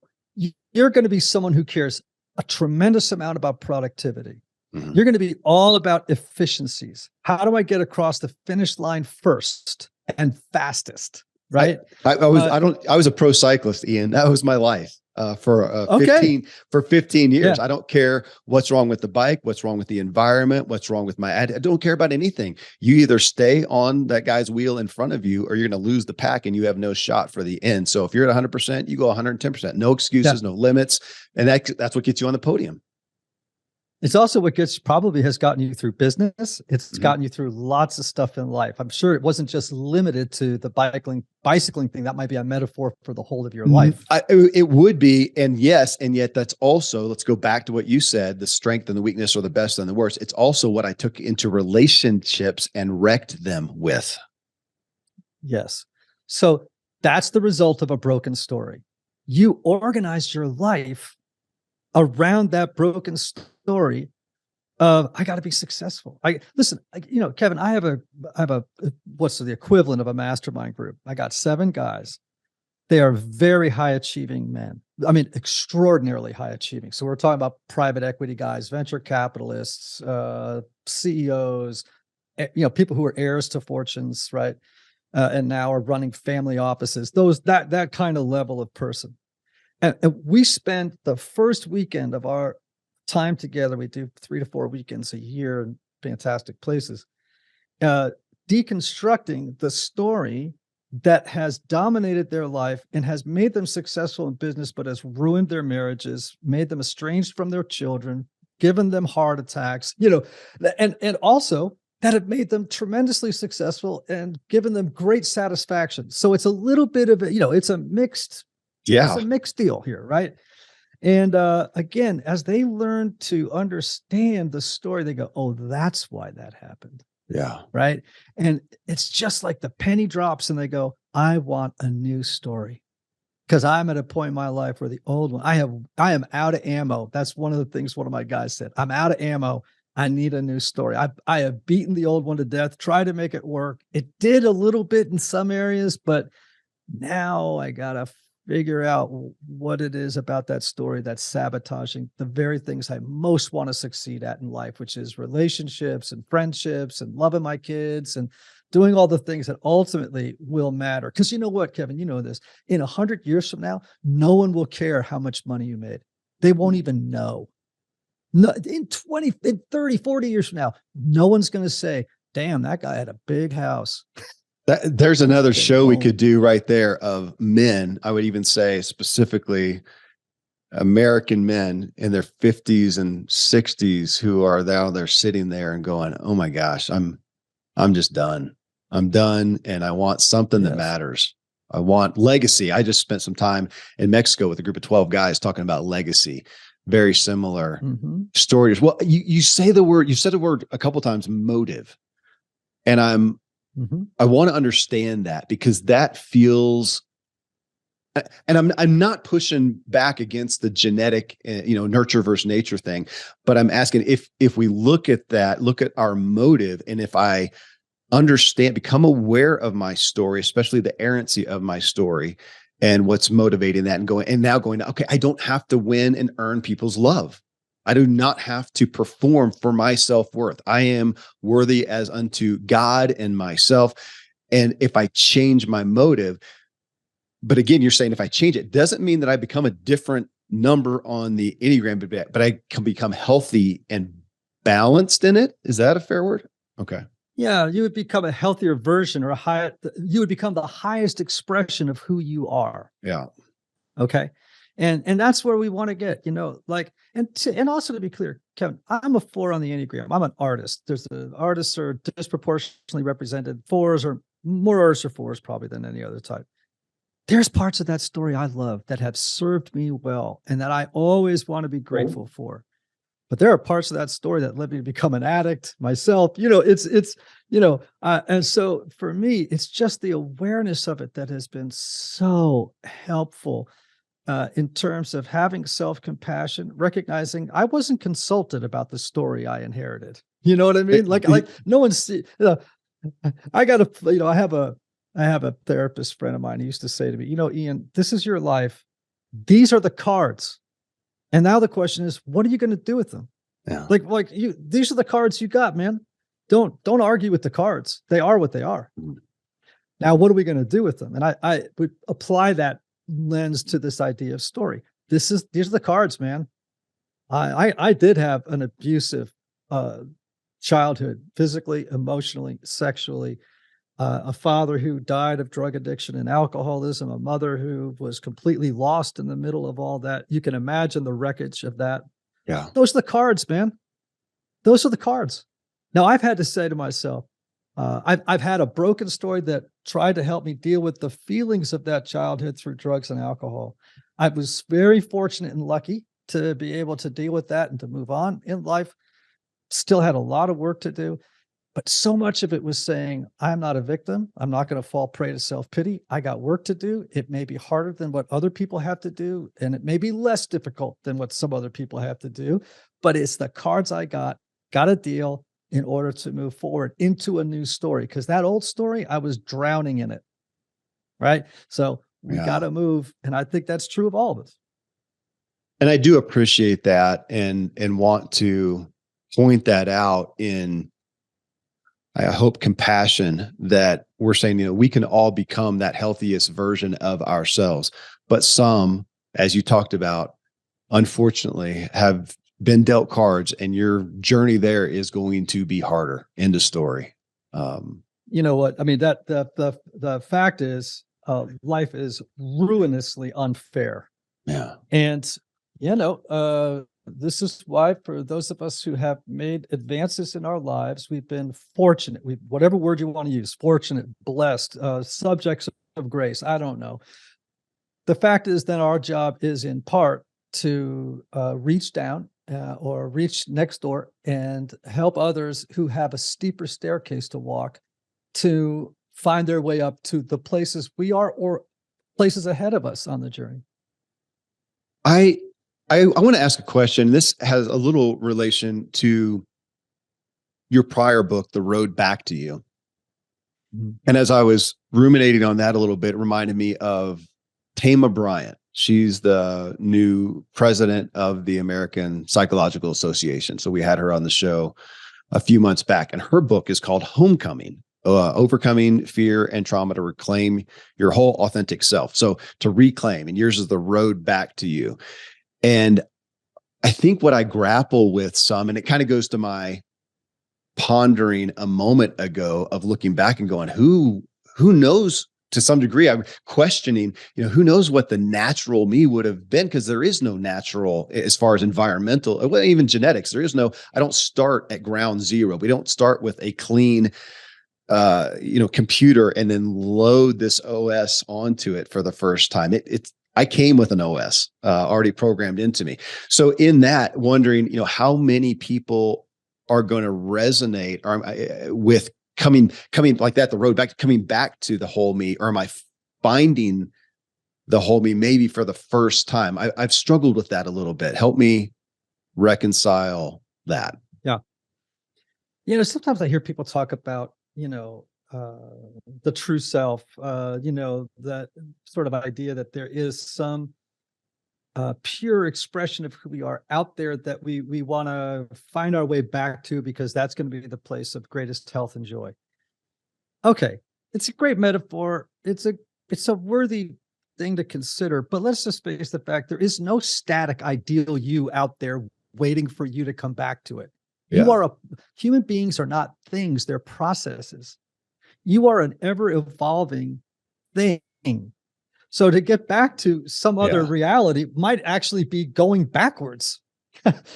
You're going to be someone who cares a tremendous amount about productivity. Mhm. You're going to be all about efficiencies. How do I get across the finish line first and fastest? Right. I was a pro cyclist, Ian. That was my life for 15 years. Yeah. I don't care what's wrong with the bike, what's wrong with the environment, what's wrong with I don't care about anything. You either stay on that guy's wheel in front of you, or you're going to lose the pack and you have no shot for the end. So if you're at 100%, you go 110%. No excuses, no limits, and that's what gets you on the podium. It's also what has gotten you through business. It's gotten you through lots of stuff in life. I'm sure it wasn't just limited to the bicycling thing. That might be a metaphor for the whole of your life. It would be. And yes, and yet that's also, let's go back to what you said, the strength and the weakness, or the best and the worst. It's also what I took into relationships and wrecked them with. Yes. So that's the result of a broken story. You organized your life around that broken story of, I got to be successful. Kevin, I have a what's the equivalent of a mastermind group. I got 7 guys. They are very high achieving men. I mean, extraordinarily high achieving. So we're talking about private equity guys, venture capitalists, CEOs, people who are heirs to fortunes, right? And now are running family offices. That kind of level of person. And we spend the first weekend of our time together. We do 3 to 4 weekends a year in fantastic places, deconstructing the story that has dominated their life and has made them successful in business, but has ruined their marriages, made them estranged from their children, given them heart attacks, and also that have made them tremendously successful and given them great satisfaction. So it's a little bit of it's a mixed deal here, right? And again, as they learn to understand the story, they go, oh, that's why that happened. Yeah. Right. And it's just like the penny drops and they go, I want a new story. Because I'm at a point in my life where the old one, I am out of ammo. That's one of the things one of my guys said. I'm out of ammo. I need a new story. I have beaten the old one to death, tried to make it work. It did a little bit in some areas, but now I got to figure out what it is about that story that's sabotaging the very things I most want to succeed at in life, which is relationships and friendships and loving my kids and doing all the things that ultimately will matter. Because you know what, Kevin, you know this, in 100 years from now, no one will care how much money you made. They won't even know. No, in 30, 40 years from now, no one's going to say, damn, that guy had a big house. There's another show we could do right there of men. I would even say specifically American men in their 50s and 60s who are now they're sitting there and going, oh my gosh, I'm just done. I'm done. And I want something that matters. I want legacy. I just spent some time in Mexico with a group of 12 guys talking about legacy. Very similar stories. Well, you said the word a couple of times, motive. And I want to understand that, because that feels, and I'm not pushing back against the genetic, nurture versus nature thing, but I'm asking if we look at our motive, and if I understand, become aware of my story, especially the errancy of my story and what's motivating that, and now going, okay, I don't have to win and earn people's love. I do not have to perform for my self-worth. I am worthy as unto God and myself. And if I change my motive, but again, you're saying if I change it, doesn't mean that I become a different number on the Enneagram, but I can become healthy and balanced in it. Is that a fair word? Okay. Yeah, you would become a healthier version, or you would become the highest expression of who you are. Yeah. Okay. And that's where we want to get, and also to be clear, Kevin, I'm a 4 on the Enneagram. I'm an artist. Artists are disproportionately represented. 4s are more artists or 4s probably than any other type. There's parts of that story I love that have served me well and that I always want to be grateful for. But there are parts of that story that led me to become an addict myself. And so for me, it's just the awareness of it that has been so helpful. in terms of having self-compassion, recognizing I wasn't consulted about the story I inherited. You know what I mean? Like no one's, I got to, I have a therapist friend of mine who used to say to me, Ian, this is your life. These are the cards. And now the question is, what are you going to do with them? Yeah. These are the cards you got, man. Don't argue with the cards. They are what they are. Now, what are we going to do with them? And I would apply that lens to this idea of story. These are the cards, man. I did have an abusive childhood, physically, emotionally, sexually, a father who died of drug addiction and alcoholism, a mother who was completely lost in the middle of all that. You can imagine the wreckage of that. Yeah. Those are the cards, man. Those are the cards. Now, I've had to say to myself, I've had a broken story that tried to help me deal with the feelings of that childhood through drugs and alcohol. I was very fortunate and lucky to be able to deal with that and to move on in life. Still had a lot of work to do, but so much of it was saying, I'm not a victim. I'm not going to fall prey to self-pity. I got work to do. It may be harder than what other people have to do, and it may be less difficult than what some other people have to do, but it's the cards I got a deal in order to move forward into a new story. Because that old story, I was drowning in it, right? So we got to move, and I think that's true of all of us. And I do appreciate that and want to point that out in, I hope, compassion, that we're saying, we can all become that healthiest version of ourselves. But some, as you talked about, unfortunately have been dealt cards, and your journey there is going to be harder. End of story. You know what? I mean, that the fact is, life is ruinously unfair. Yeah. And, this is why, for those of us who have made advances in our lives, we've been fortunate. Whatever word you want to use, fortunate, blessed, subjects of grace, I don't know. The fact is that our job is in part to reach down or reach next door and help others who have a steeper staircase to walk to find their way up to the places we are or places ahead of us on the journey. I want to ask a question. This has a little relation to your prior book, The Road Back to You. Mm-hmm. And as I was ruminating on that a little bit, it reminded me of Tama Bryant. She's the new president of the American Psychological Association. So we had her on the show a few months back, and her book is called Homecoming: Overcoming Fear and Trauma to Reclaim Your Whole Authentic Self. So to reclaim, and yours is The Road Back to You. And I think what I grapple with some, and it kind of goes to my pondering a moment ago of looking back and going, who knows? To some degree, I'm questioning, who knows what the natural me would have been, because there is no natural as far as environmental, well, even genetics. I don't start at ground zero. We don't start with a clean, computer and then load this OS onto it for the first time. I came with an OS already programmed into me. So in that, wondering, how many people are going to resonate with coming like that, the road back, coming back to the whole me, or am I finding the whole me maybe for the first time? I've struggled with that a little bit. Help me reconcile that. Yeah. Sometimes I hear people talk about, the true self, that sort of idea that there is some pure expression of who we are out there that we want to find our way back to, because that's going to be the place of greatest health and joy. Okay, it's a great metaphor. It's a worthy thing to consider, but let's just face the fact there is no static ideal you out there waiting for you to come back to it. Yeah. Human beings are not things, they're processes. You are an ever evolving thing. So to get back to some other reality might actually be going backwards.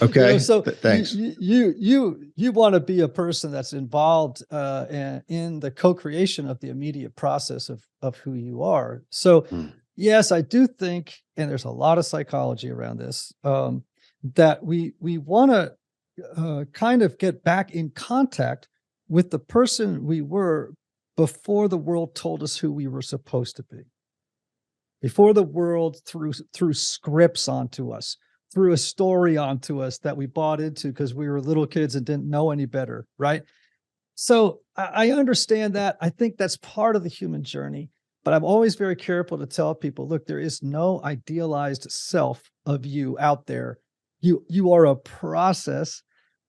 Okay. So thanks. You want to be a person that's involved in the co-creation of the immediate process of who you are. So yes, I do think, and there's a lot of psychology around this, that we want to kind of get back in contact with the person we were before the world told us who we were supposed to be. before the world threw scripts onto us, threw a story onto us that we bought into because we were little kids and didn't know any better, right? So I understand that. I think that's part of the human journey, but I'm always very careful to tell people, look, there is no idealized self of you out there. You are a process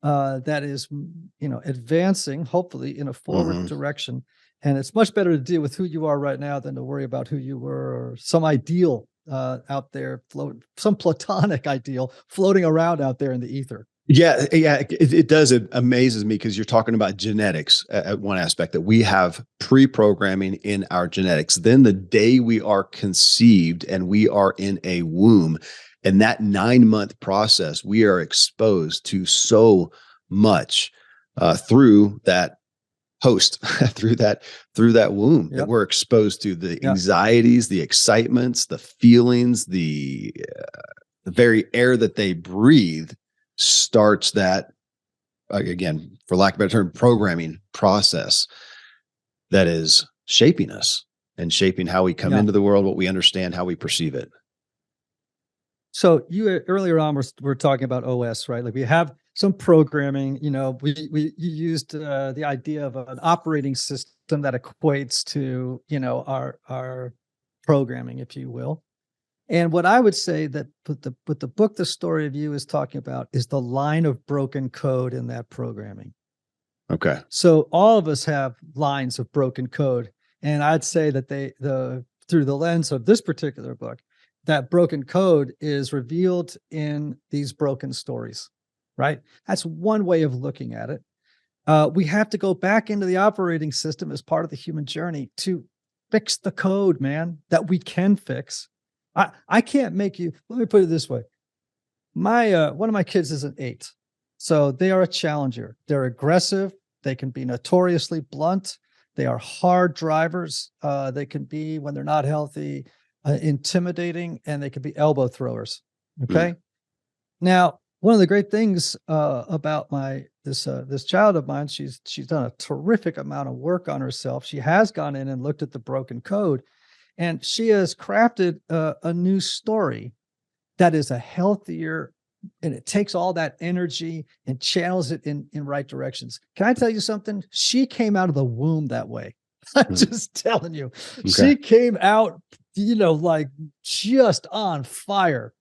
that is, advancing, hopefully in a forward direction. And it's much better to deal with who you are right now than to worry about who you were or some ideal out there, some platonic ideal floating around out there in the ether. Yeah, it does. It amazes me because you're talking about genetics at one aspect, that we have pre-programming in our genetics. Then the day we are conceived and we are in a womb, and that 9-month process, we are exposed to so much through that host, through that womb, that we're exposed to the anxieties, the excitements, the feelings, the very air that they breathe starts that, again, for lack of a better term, programming process that is shaping us and shaping how we come into the world, what we understand, how we perceive it. So you earlier on we're talking about OS, right? Like we have some programming, you used the idea of an operating system that equates to, our programming, if you will. And what I would say that what the book, The Story of You, is talking about is the line of broken code in that programming. Okay. So all of us have lines of broken code. And I'd say that through the lens of this particular book, that broken code is revealed in these broken stories, right? That's one way of looking at it. We have to go back into the operating system as part of the human journey to fix the code, man, that we can fix. I can't make you, let me put it this way. One of my kids is an 8. So they are a challenger. They're aggressive. They can be notoriously blunt. They are hard drivers. They can be, when they're not healthy, intimidating, and they can be elbow throwers. Okay. Now, one of the great things about this child of mine, she's done a terrific amount of work on herself. She has gone in and looked at the broken code, and she has crafted a new story that is a healthier, and it takes all that energy and channels it in right directions. Can I tell you something? She came out of the womb that way. I'm just telling you. Okay. She came out, like just on fire.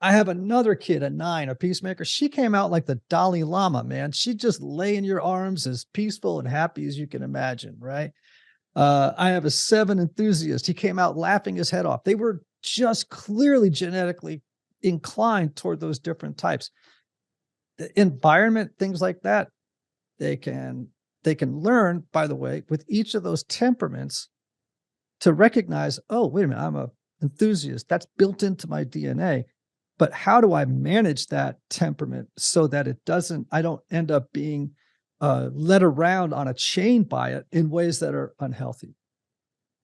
I have another kid, a 9, a peacemaker. She came out like the Dalai Lama, man. She just lay in your arms as peaceful and happy as you can imagine, right? I have a 7 enthusiast. He came out laughing his head off. They were just clearly genetically inclined toward those different types. The environment, things like that, they can learn, by the way, with each of those temperaments to recognize, oh, wait a minute, I'm an enthusiast. That's built into my DNA. But how do I manage that temperament so that I don't end up being led around on a chain by it in ways that are unhealthy?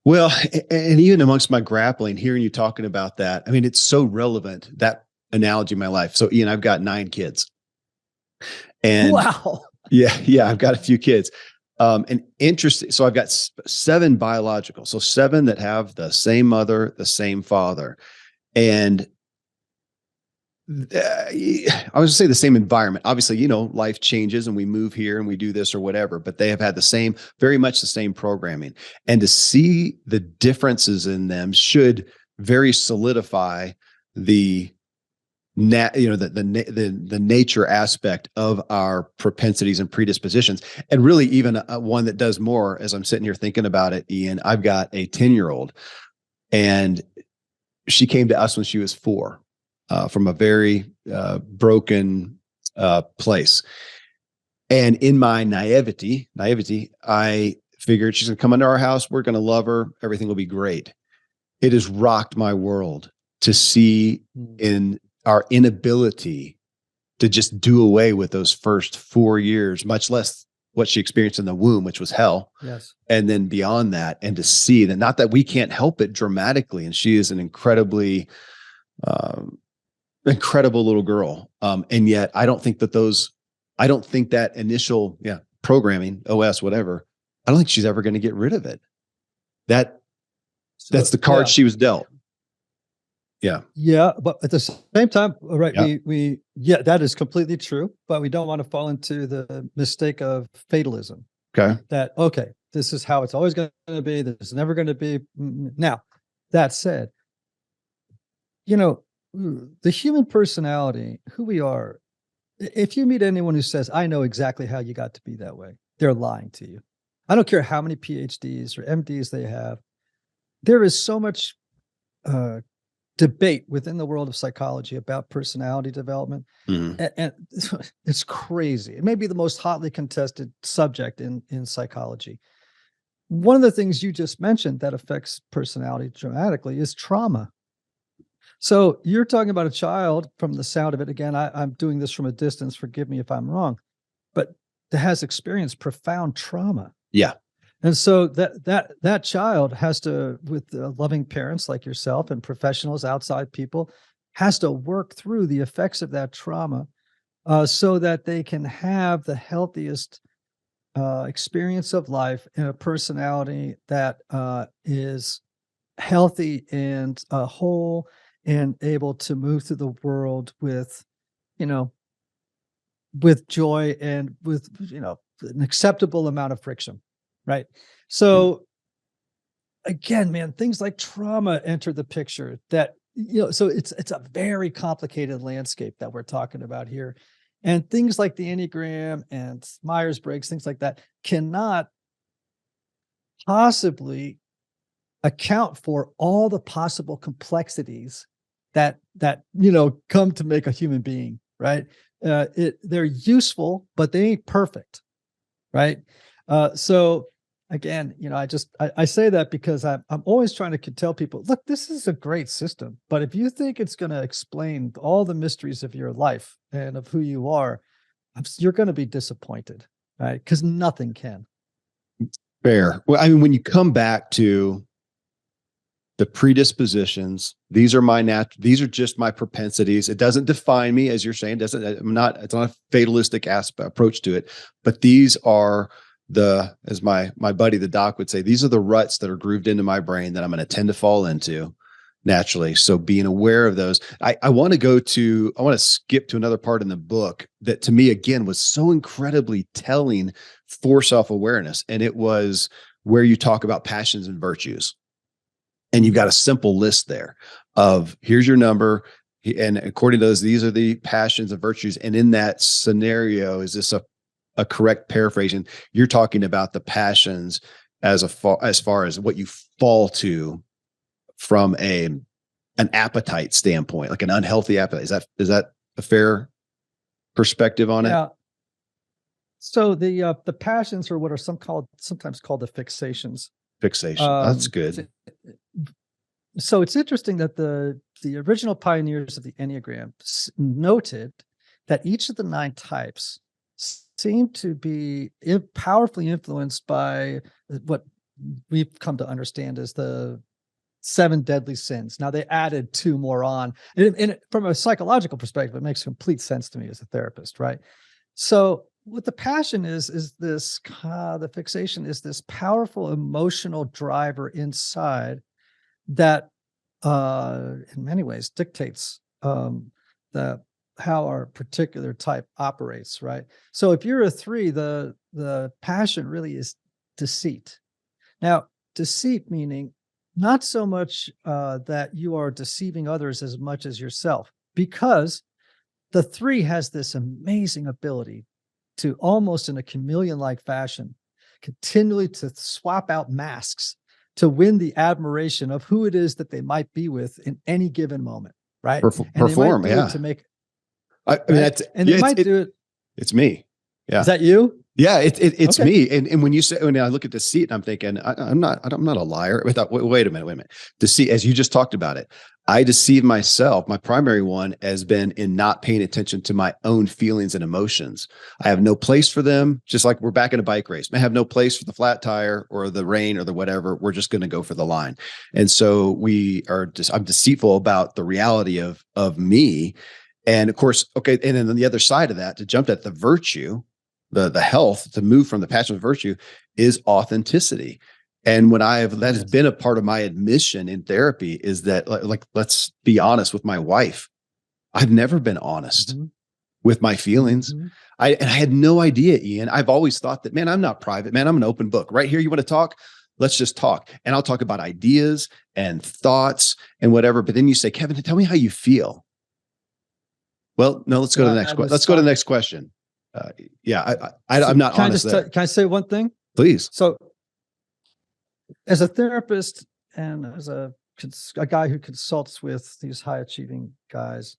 Well, and even amongst my grappling, hearing you talking about that, I mean, it's so relevant, that analogy in my life. So, Ian, I've got 9 kids. And wow. Yeah, I've got a few kids. And interesting. So I've got 7 biological. So 7 that have the same mother, the same father. And I was going to say the same environment. Obviously, life changes and we move here and we do this or whatever, but they have had very much the same programming. And to see the differences in them should very solidify the nature aspect of our propensities and predispositions. And really even one that does more, as I'm sitting here thinking about it, Ian, I've got a 10-year-old, and she came to us when she was 4. From a very broken place. And in my naivety, I figured she's going to come into our house. We're going to love her. Everything will be great. It has rocked my world to see in our inability to just do away with those first 4 years, much less what she experienced in the womb, which was hell. Yes. And then beyond that, and to see that, not that we can't help it dramatically. And she is an incredibly incredible little girl. And yet I don't think that initial, programming, OS, whatever, I don't think she's ever going to get rid of it. That's the card she was dealt. Yeah, but at the same time, right, Yeah. yeah, that is completely true, but we don't want to fall into the mistake of fatalism Okay. that, okay, this is how it's always going to be. This is never going to be. Now, that said, you know, the human personality, who we are, if you meet anyone who says, I know exactly how you got to be that way, they're lying to you. I don't care how many PhDs or MDs they have. There is so much uh, debate within the world of psychology about personality development. Mhm. And it's crazy. It may be the most hotly contested subject in psychology. One of the things you just mentioned that affects personality dramatically is trauma. So you're talking about a child, from the sound of it. Again, I'm doing this from a distance. Forgive me if I'm wrong, but that has experienced profound trauma. Yeah. And so that child has to, with loving parents like yourself and professionals, outside people, has to work through the effects of that trauma, so that they can have the healthiest experience of life and a personality that is healthy and whole and able to move through the world with, you know, with joy and with, an acceptable amount of friction, right? Mhm. So again, man, things like trauma enter the picture that, so it's a very complicated landscape that we're talking about here. And things like the Enneagram and Myers-Briggs, things like that, cannot possibly account for all the possible complexities that come to make a human being, right? They're useful, but they ain't perfect, right? So again, I say that because I'm always trying to tell people, look, this is a great system, but if you think it's going to explain all the mysteries of your life and of who you are, you're going to be disappointed, right? Because nothing can. Fair. Well, I mean, when you come back to the predispositions, these are just my propensities. It doesn't define me, as you're saying. It's not a fatalistic approach to it, but these are as my buddy, the doc, would say, these are the ruts that are grooved into my brain that I'm going to tend to fall into naturally. So being aware of those, I want to skip to another part in the book that to me, again, was so incredibly telling for self-awareness. And it was where you talk about passions and virtues. And you've got a simple list there of, here's your number. And according to those, these are the passions and virtues. And in that scenario, is this a correct paraphrasing? You're talking about the passions as far as what you fall to from an appetite standpoint, like an unhealthy appetite. Is that a fair perspective on it? Yeah. So the passions are what are sometimes called the fixations. Fixation. That's Um, good. so it's interesting that the original pioneers of the Enneagram noted that each of the 9 types seem to be powerfully influenced by what we've come to understand as the 7 deadly sins. Now they added 2 more on, and from a psychological perspective, it makes complete sense to me as a therapist, right? So what the passion is this, the fixation is this powerful emotional driver inside that in many ways dictates the how our particular type operates, right? So if you're a 3, the passion really is deceit. Now, deceit meaning not so much that you are deceiving others as much as yourself, because the 3 has this amazing ability to, almost in a chameleon-like fashion, continually to swap out masks to win the admiration of who it is that they might be with in any given moment, right? And they might Perform. do it Yeah. to make, I mean, right? And they might do it. it's me. Yeah. Is that you? Yeah, it's Okay. me. And when I look at deceit, and I'm thinking, I'm not a liar. Wait a minute. Deceit, as you just talked about it, I deceive myself. My primary one has been in not paying attention to my own feelings and emotions. I have no place for them. Just like we're back in a bike race, I have no place for the flat tire or the rain or the whatever. We're just going to go for the line. And so I'm deceitful about the reality of me. And of course, okay. And then on the other side of that, to jump at the virtue, the health, to move from the passion of virtue, is authenticity. And that has been a part of my admission in therapy, is that, like, let's be honest with my wife. I've never been honest with my feelings. I had no idea, Ian. I've always thought that, man, I'm not private, man. I'm an open book right here. You want to talk? Let's just talk. And I'll talk about ideas and thoughts and whatever. But then you say, Kevin, tell me how you feel. Well, no, let's go to the next question. Let's go to the next question. I'm not honest there. Can I say one thing? Please. So, as a therapist and as a guy who consults with these high achieving guys,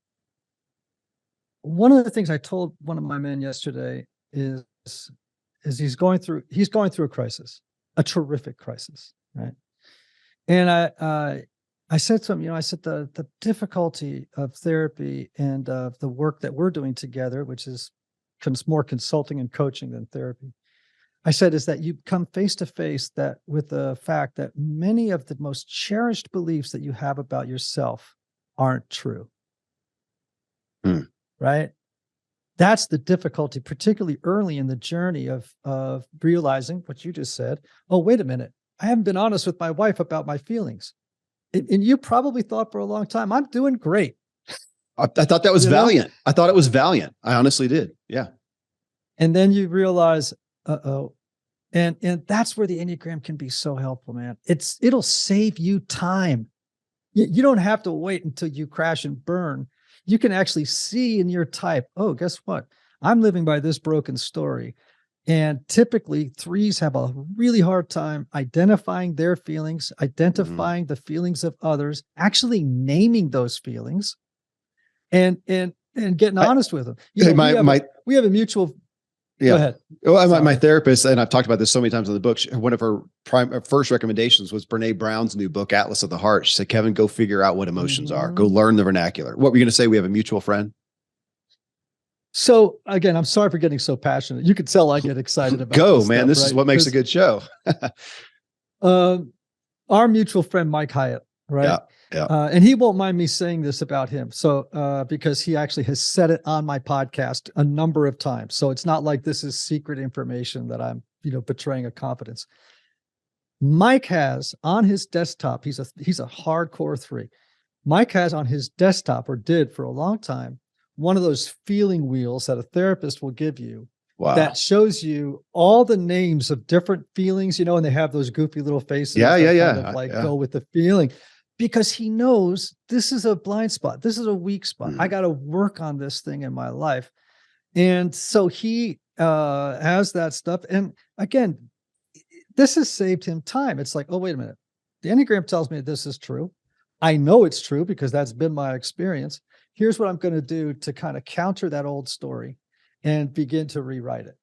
one of the things I told one of my men yesterday is he's going through a crisis, a terrific crisis, right? And I said to him, I said the difficulty of therapy and of the work that we're doing together, which is more consulting and coaching than therapy, I said, is that you come face to face with the fact that many of the most cherished beliefs that you have about yourself aren't true. Right? That's the difficulty, particularly early in the journey of realizing what you just said. Oh, wait a minute. I haven't been honest with my wife about my feelings. And you probably thought for a long time, I'm doing great. I thought that was valiant. I thought it was valiant. I honestly did. Yeah. And then you realize, and that's where the Enneagram can be so helpful, man. It'll save you time. You don't have to wait until you crash and burn. You can actually see in your type, oh, guess what? I'm living by this broken story. And typically 3s have a really hard time identifying their feelings, identifying the feelings of others, actually naming those feelings, and getting honest with them. We have a mutual. Yeah. Go ahead. Well, my therapist, and I've talked about this so many times in the book, one of her first recommendations was Brene Brown's new book, Atlas of the Heart. She said, Kevin, go figure out what emotions are. Go learn the vernacular. What were you going to say? We have a mutual friend? So again, I'm sorry for getting so passionate. You could tell I get excited about this man. This is what makes a good show. Our mutual friend, Mike Hyatt, right? Yeah. Yeah. And he won't mind me saying this about him. So, because he actually has said it on my podcast a number of times. So it's not like this is secret information that I'm, betraying a confidence. Mike has on his desktop, he's a hardcore 3. Mike has on his desktop, or did for a long time, one of those feeling wheels that a therapist will give you. Wow. That shows you all the names of different feelings, and they have those goofy little faces. Go with the feeling. Because he knows this is a blind spot. This is a weak spot. I got to work on this thing in my life. And so he has that stuff. And again, this has saved him time. It's like, oh, wait a minute. The Enneagram tells me this is true. I know it's true because that's been my experience. Here's what I'm going to do to kind of counter that old story and begin to rewrite it.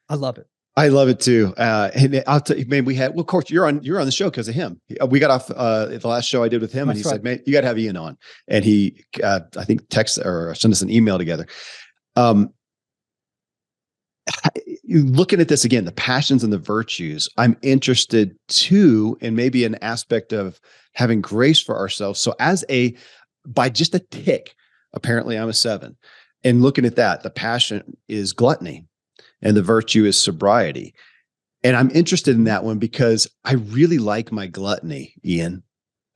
I love it. I love it too. And I'll tell you, man, of course, you're on the show because of him. We got off the last show I did with him, and he said, man, you got to have Ian on. And he, I think, texted or sent us an email together. Looking at this again, the passions and the virtues, I'm interested too, in maybe an aspect of having grace for ourselves. So by just a tick, apparently I'm a 7. And looking at that, the passion is gluttony. And the virtue is sobriety. And I'm interested in that one because I really like my gluttony, Ian.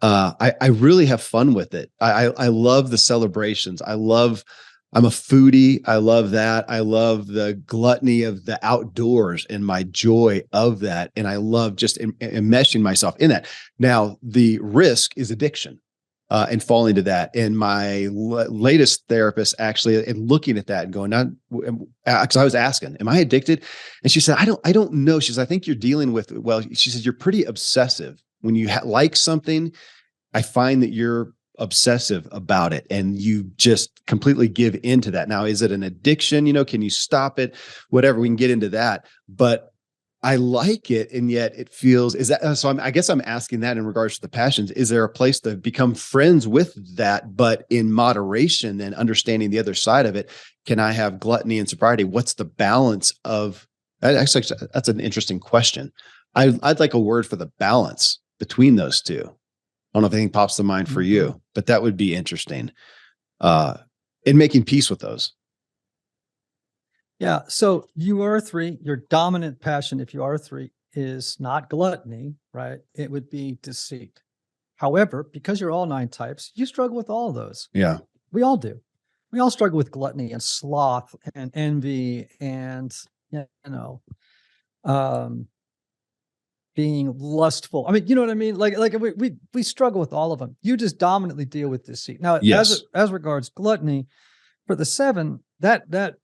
I really have fun with it. I love the celebrations. I'm a foodie. I love that. I love the gluttony of the outdoors and my joy of that. And I love just enmeshing myself in that. Now, the risk is addiction. And falling to that. And my latest therapist actually, and looking at that and going, because I was asking, am I addicted? And she said, I don't know. She said, I think you're dealing with, she said, you're pretty obsessive. When you like something, I find that you're obsessive about it and you just completely give into that. Now, is it an addiction? Can you stop it? Whatever, we can get into that. But I like it, and yet it feels, I guess I'm asking that in regards to the passions. Is there a place to become friends with that, but in moderation and understanding the other side of it? Can I have gluttony and sobriety? What's the balance of that? Actually, that's an interesting question. I'd like a word for the balance between those two. I don't know if anything pops to mind for you, but that would be interesting in making peace with those. Yeah. So you are a 3, your dominant passion, if you are a 3, is not gluttony, right? It would be deceit. However, because you're all 9 types, you struggle with all of those. Yeah. We all do. We all struggle with gluttony and sloth and envy and, um, being lustful. I mean, you know what I mean? Like we struggle with all of them. You just dominantly deal with deceit. Now, Yes. as regards gluttony, for the 7, that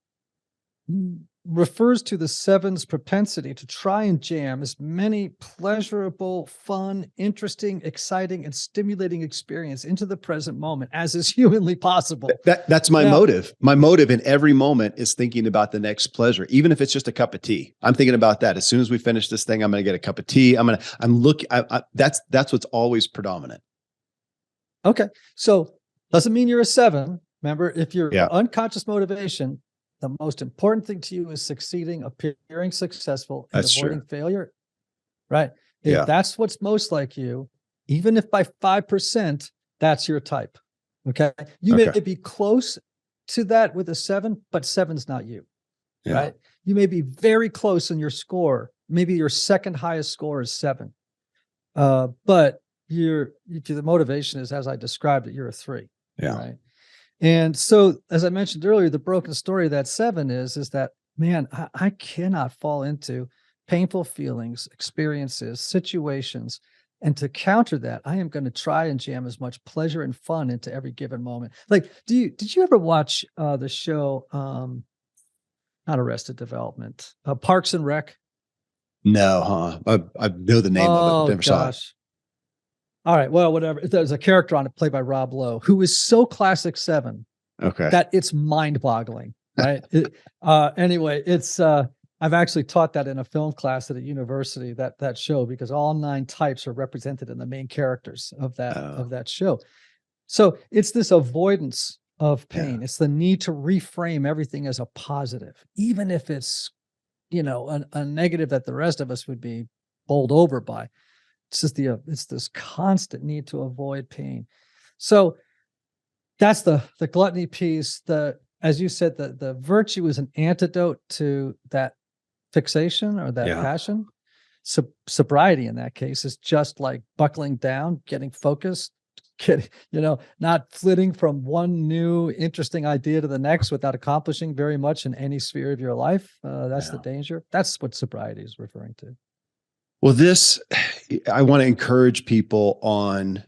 refers to the 7's propensity to try and jam as many pleasurable, fun, interesting, exciting, and stimulating experience into the present moment as is humanly possible. That's my motive. My motive in every moment is thinking about the next pleasure, even if it's just a cup of tea. I'm thinking about that. As soon as we finish this thing, I'm going to get a cup of tea. That's what's always predominant. Okay. So doesn't mean you're a 7. Remember, if you're unconscious motivation, the most important thing to you is succeeding, appearing successful, and avoiding failure, right? If that's what's most like you, even if by 5%, that's your type, okay? You may be close to that with a 7, but 7's not you, right? You may be very close in your score. Maybe your second highest score is 7. But the motivation is, as I described it, you're a 3, right? And so, as I mentioned earlier, the broken story of that 7 is that, man, I cannot fall into painful feelings, experiences, situations. And to counter that, I am going to try and jam as much pleasure and fun into every given moment. Like, did you ever watch the show, not Arrested Development, Parks and Rec? No, I know the name of it, but never saw it. All right. Well, whatever. There's a character on it played by Rob Lowe, who is so classic 7 that it's mind-boggling, right? Anyway, it's I've actually taught that in a film class at a university, that show, because all 9 types are represented in the main characters of that show. So it's this avoidance of pain. It's the need to reframe everything as a positive, even if it's, a negative that the rest of us would be bowled over by. It's just it's this constant need to avoid pain. So that's the gluttony piece. As you said, the virtue is an antidote to that fixation or that passion. Sobriety in that case is just like buckling down, getting focused, not flitting from one new interesting idea to the next without accomplishing very much in any sphere of your life. That's the danger. That's what sobriety is referring to. Well, I want to encourage people on,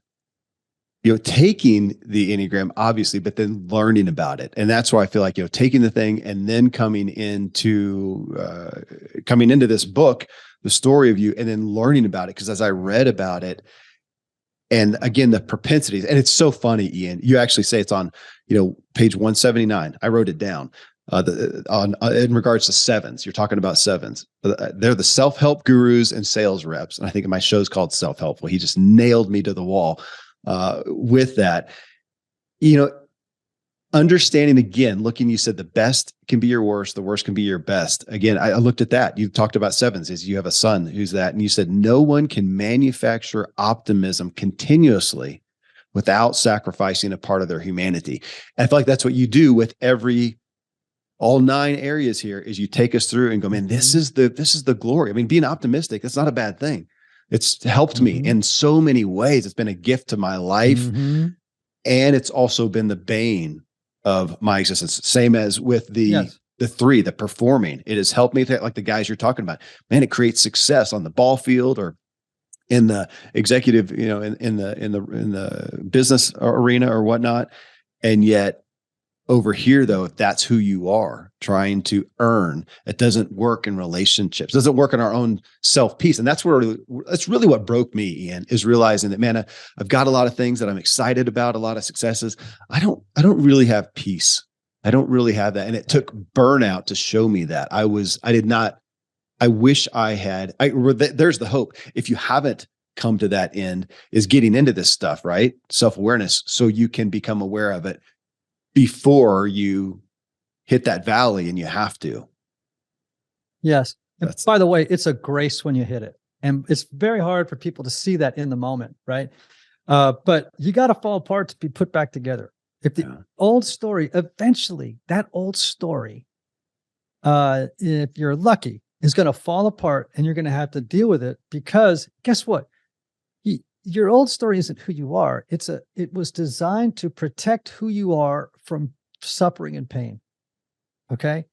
taking the Enneagram, obviously, but then learning about it. And that's why I feel like, taking the thing and then coming into this book, the story of you, and then learning about it. Because as I read about it, and again, the propensities, and it's so funny, Ian, you actually say it's on, page 179. I wrote it down. In regards to 7s, you're talking about 7s. They're the self-help gurus and sales reps. And I think my show's called Self-Help. Well, he just nailed me to the wall with that. Understanding, again, you said the best can be your worst, the worst can be your best. Again, I looked at that. You talked about 7s as you have a son who's that. And you said, no one can manufacture optimism continuously without sacrificing a part of their humanity. And I feel like that's what you do with all 9 areas here, is you take us through and go, man, this is the glory. I mean, being optimistic, that's not a bad thing. It's helped me in so many ways. It's been a gift to my life. And it's also been the bane of my existence. Same as with the 3, the performing. It has helped me, like the guys you're talking about. Man, it creates success on the ball field or in the executive, in the business arena or whatnot. And yet, over here, though, if that's who you are trying to earn, it doesn't work in relationships, doesn't work in our own self-peace. And that's really what broke me, Ian, is realizing that, man, I've got a lot of things that I'm excited about, a lot of successes. I don't really have peace. I don't really have that. And it took burnout to show me that. I wish I had, there's the hope. If you haven't come to that end, is getting into this stuff, right? Self-awareness, so you can become aware of it before you hit that valley, and you have to. Yes. And by the way, it's a grace when you hit it. And it's very hard for people to see that in the moment, right? But you got to fall apart to be put back together. If the old story, eventually that old story, if you're lucky, is going to fall apart, and you're going to have to deal with it, because guess what? Your old story isn't who you are. It was designed to protect who you are from suffering and pain. Okay.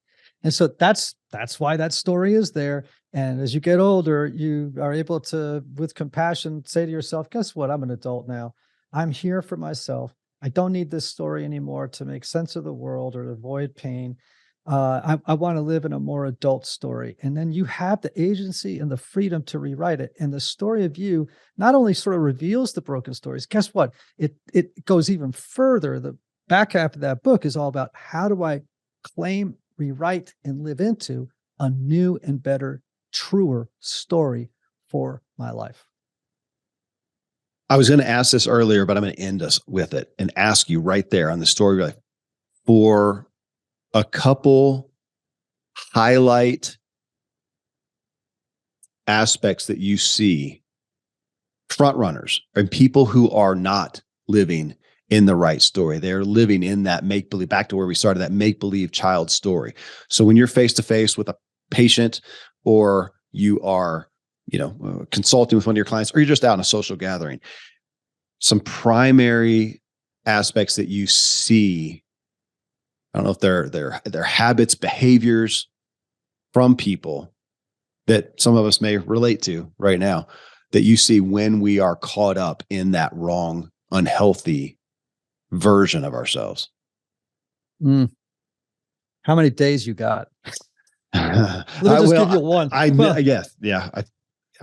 And so that's why that story is there. And as you get older, you are able to, with compassion, say to yourself, guess what? I'm an adult now. I'm here for myself. I don't need this story anymore to make sense of the world or to avoid pain. I want to live in a more adult story. And then you have the agency and the freedom to rewrite it. And the story of you not only sort of reveals the broken stories, guess what? It goes even further. The back half of that book is all about, how do I claim, rewrite, and live into a new and better, truer story for my life. I was going to ask this earlier, but I'm going to end us with it and ask you right there on the story of life, for a couple highlight aspects that you see, front runners and people who are not living in the right story. They're living in that make-believe, back to where we started, that make-believe child story. So when you're face-to-face with a patient, or you are, consulting with one of your clients, or you're just out in a social gathering, some primary aspects that you see, I don't know if they're habits, behaviors from people that some of us may relate to right now, that you see when we are caught up in that wrong, unhealthy version of ourselves. How many days you got? Let me just give you one.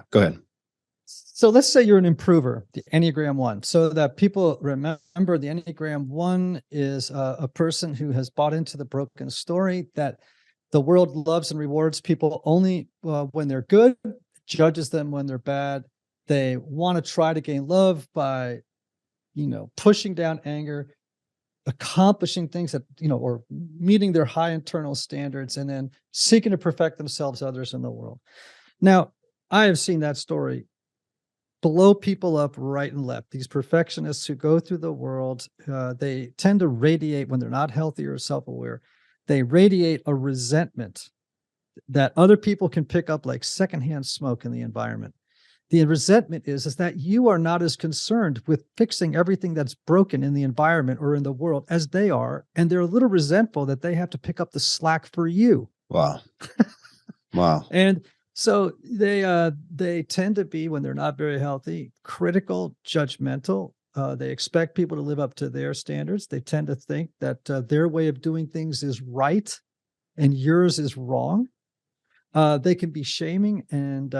Go ahead. So let's say you're an improver, the Enneagram 1. So that people remember, the Enneagram 1 is a person who has bought into the broken story that the world loves and rewards people only when they're good, judges them when they're bad. They want to try to gain love by, pushing down anger, accomplishing things that, or meeting their high internal standards, and then seeking to perfect themselves, others in the world. Now, I have seen that story blow people up right and left. These perfectionists who go through the world, they tend to radiate, when they're not healthy or self-aware, they radiate a resentment that other people can pick up like secondhand smoke in the environment. The resentment is that you are not as concerned with fixing everything that's broken in the environment or in the world as they are, and they're a little resentful that they have to pick up the slack for you. Wow. Wow. And so they tend to be, when they're not very healthy, critical, judgmental. They expect people to live up to their standards. They tend to think that their way of doing things is right and yours is wrong. They can be shaming and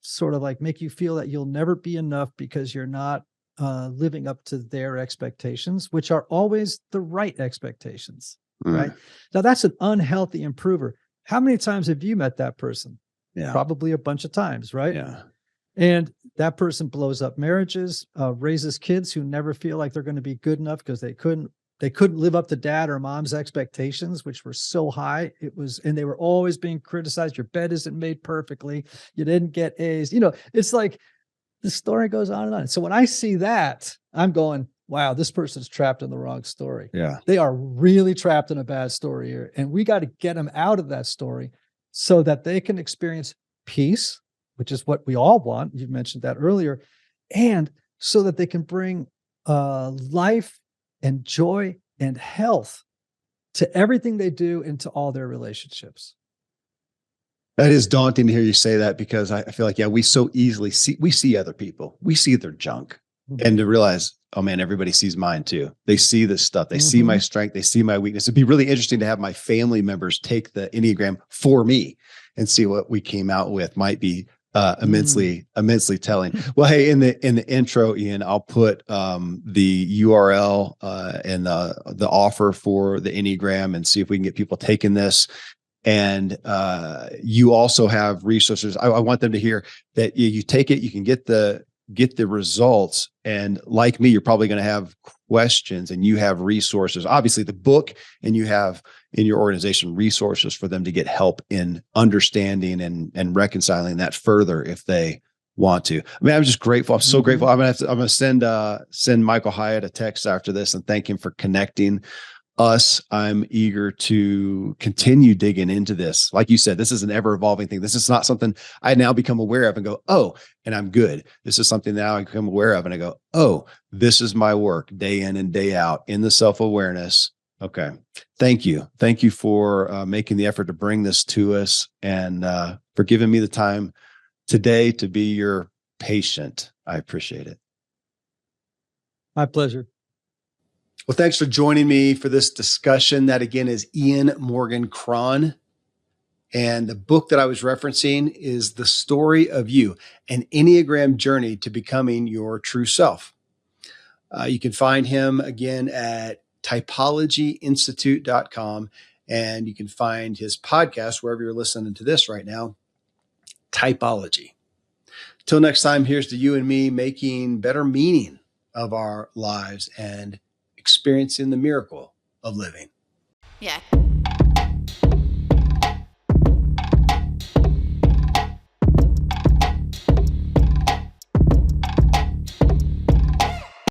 sort of like make you feel that you'll never be enough because you're not living up to their expectations, which are always the right expectations, right? Now, that's an unhealthy improver. How many times have you met that person? Yeah. Probably a bunch of times, right? Yeah. And that person blows up marriages, raises kids who never feel like they're going to be good enough because they couldn't live up to dad or mom's expectations, which were so high. And they were always being criticized. Your bed isn't made perfectly. You didn't get A's. It's like the story goes on and on. So when I see that, I'm going, wow, this person's trapped in the wrong story. Yeah. They are really trapped in a bad story here. And we got to get them out of that story so that they can experience peace, which is what we all want. You mentioned that earlier. And so that they can bring life and joy and health to everything they do and to all their relationships. That is daunting to hear you say that, because I feel like, we so easily see other people, we see their junk, and to realize, oh man, everybody sees mine too. They see this stuff. They see my strength. They see my weakness. It'd be really interesting to have my family members take the Enneagram for me and see what we came out with. Might be immensely telling. Well, hey, in the intro, Ian, I'll put the URL and the offer for the Enneagram, and see if we can get people taking this. And you also have resources. I want them to hear that you take it, you can get the results. And like me, you're probably going to have questions, and you have resources, obviously the book, and you have in your organization resources for them to get help in understanding and reconciling that further if they want to. I mean, I'm just grateful. I'm so grateful. I'm going to send Michael Hyatt a text after this and thank him for connecting us, I'm eager to continue digging into this. Like you said, this is an ever evolving thing. This is not something I now become aware of and go, oh, and I'm good. This is something now I become aware of and I go, oh, this is my work day in and day out in the self-awareness. Okay. Thank you. Thank you for making the effort to bring this to us and for giving me the time today to be your patient. I appreciate it. My pleasure. Well, thanks for joining me for this discussion. That again is Ian Morgan Cron. And the book that I was referencing is The Story of You, an Enneagram journey to becoming your true self. You can find him again at typologyinstitute.com. And you can find his podcast wherever you're listening to this right now, Typology. Till next time, here's to you and me making better meaning of our lives and experiencing the miracle of living. Yeah.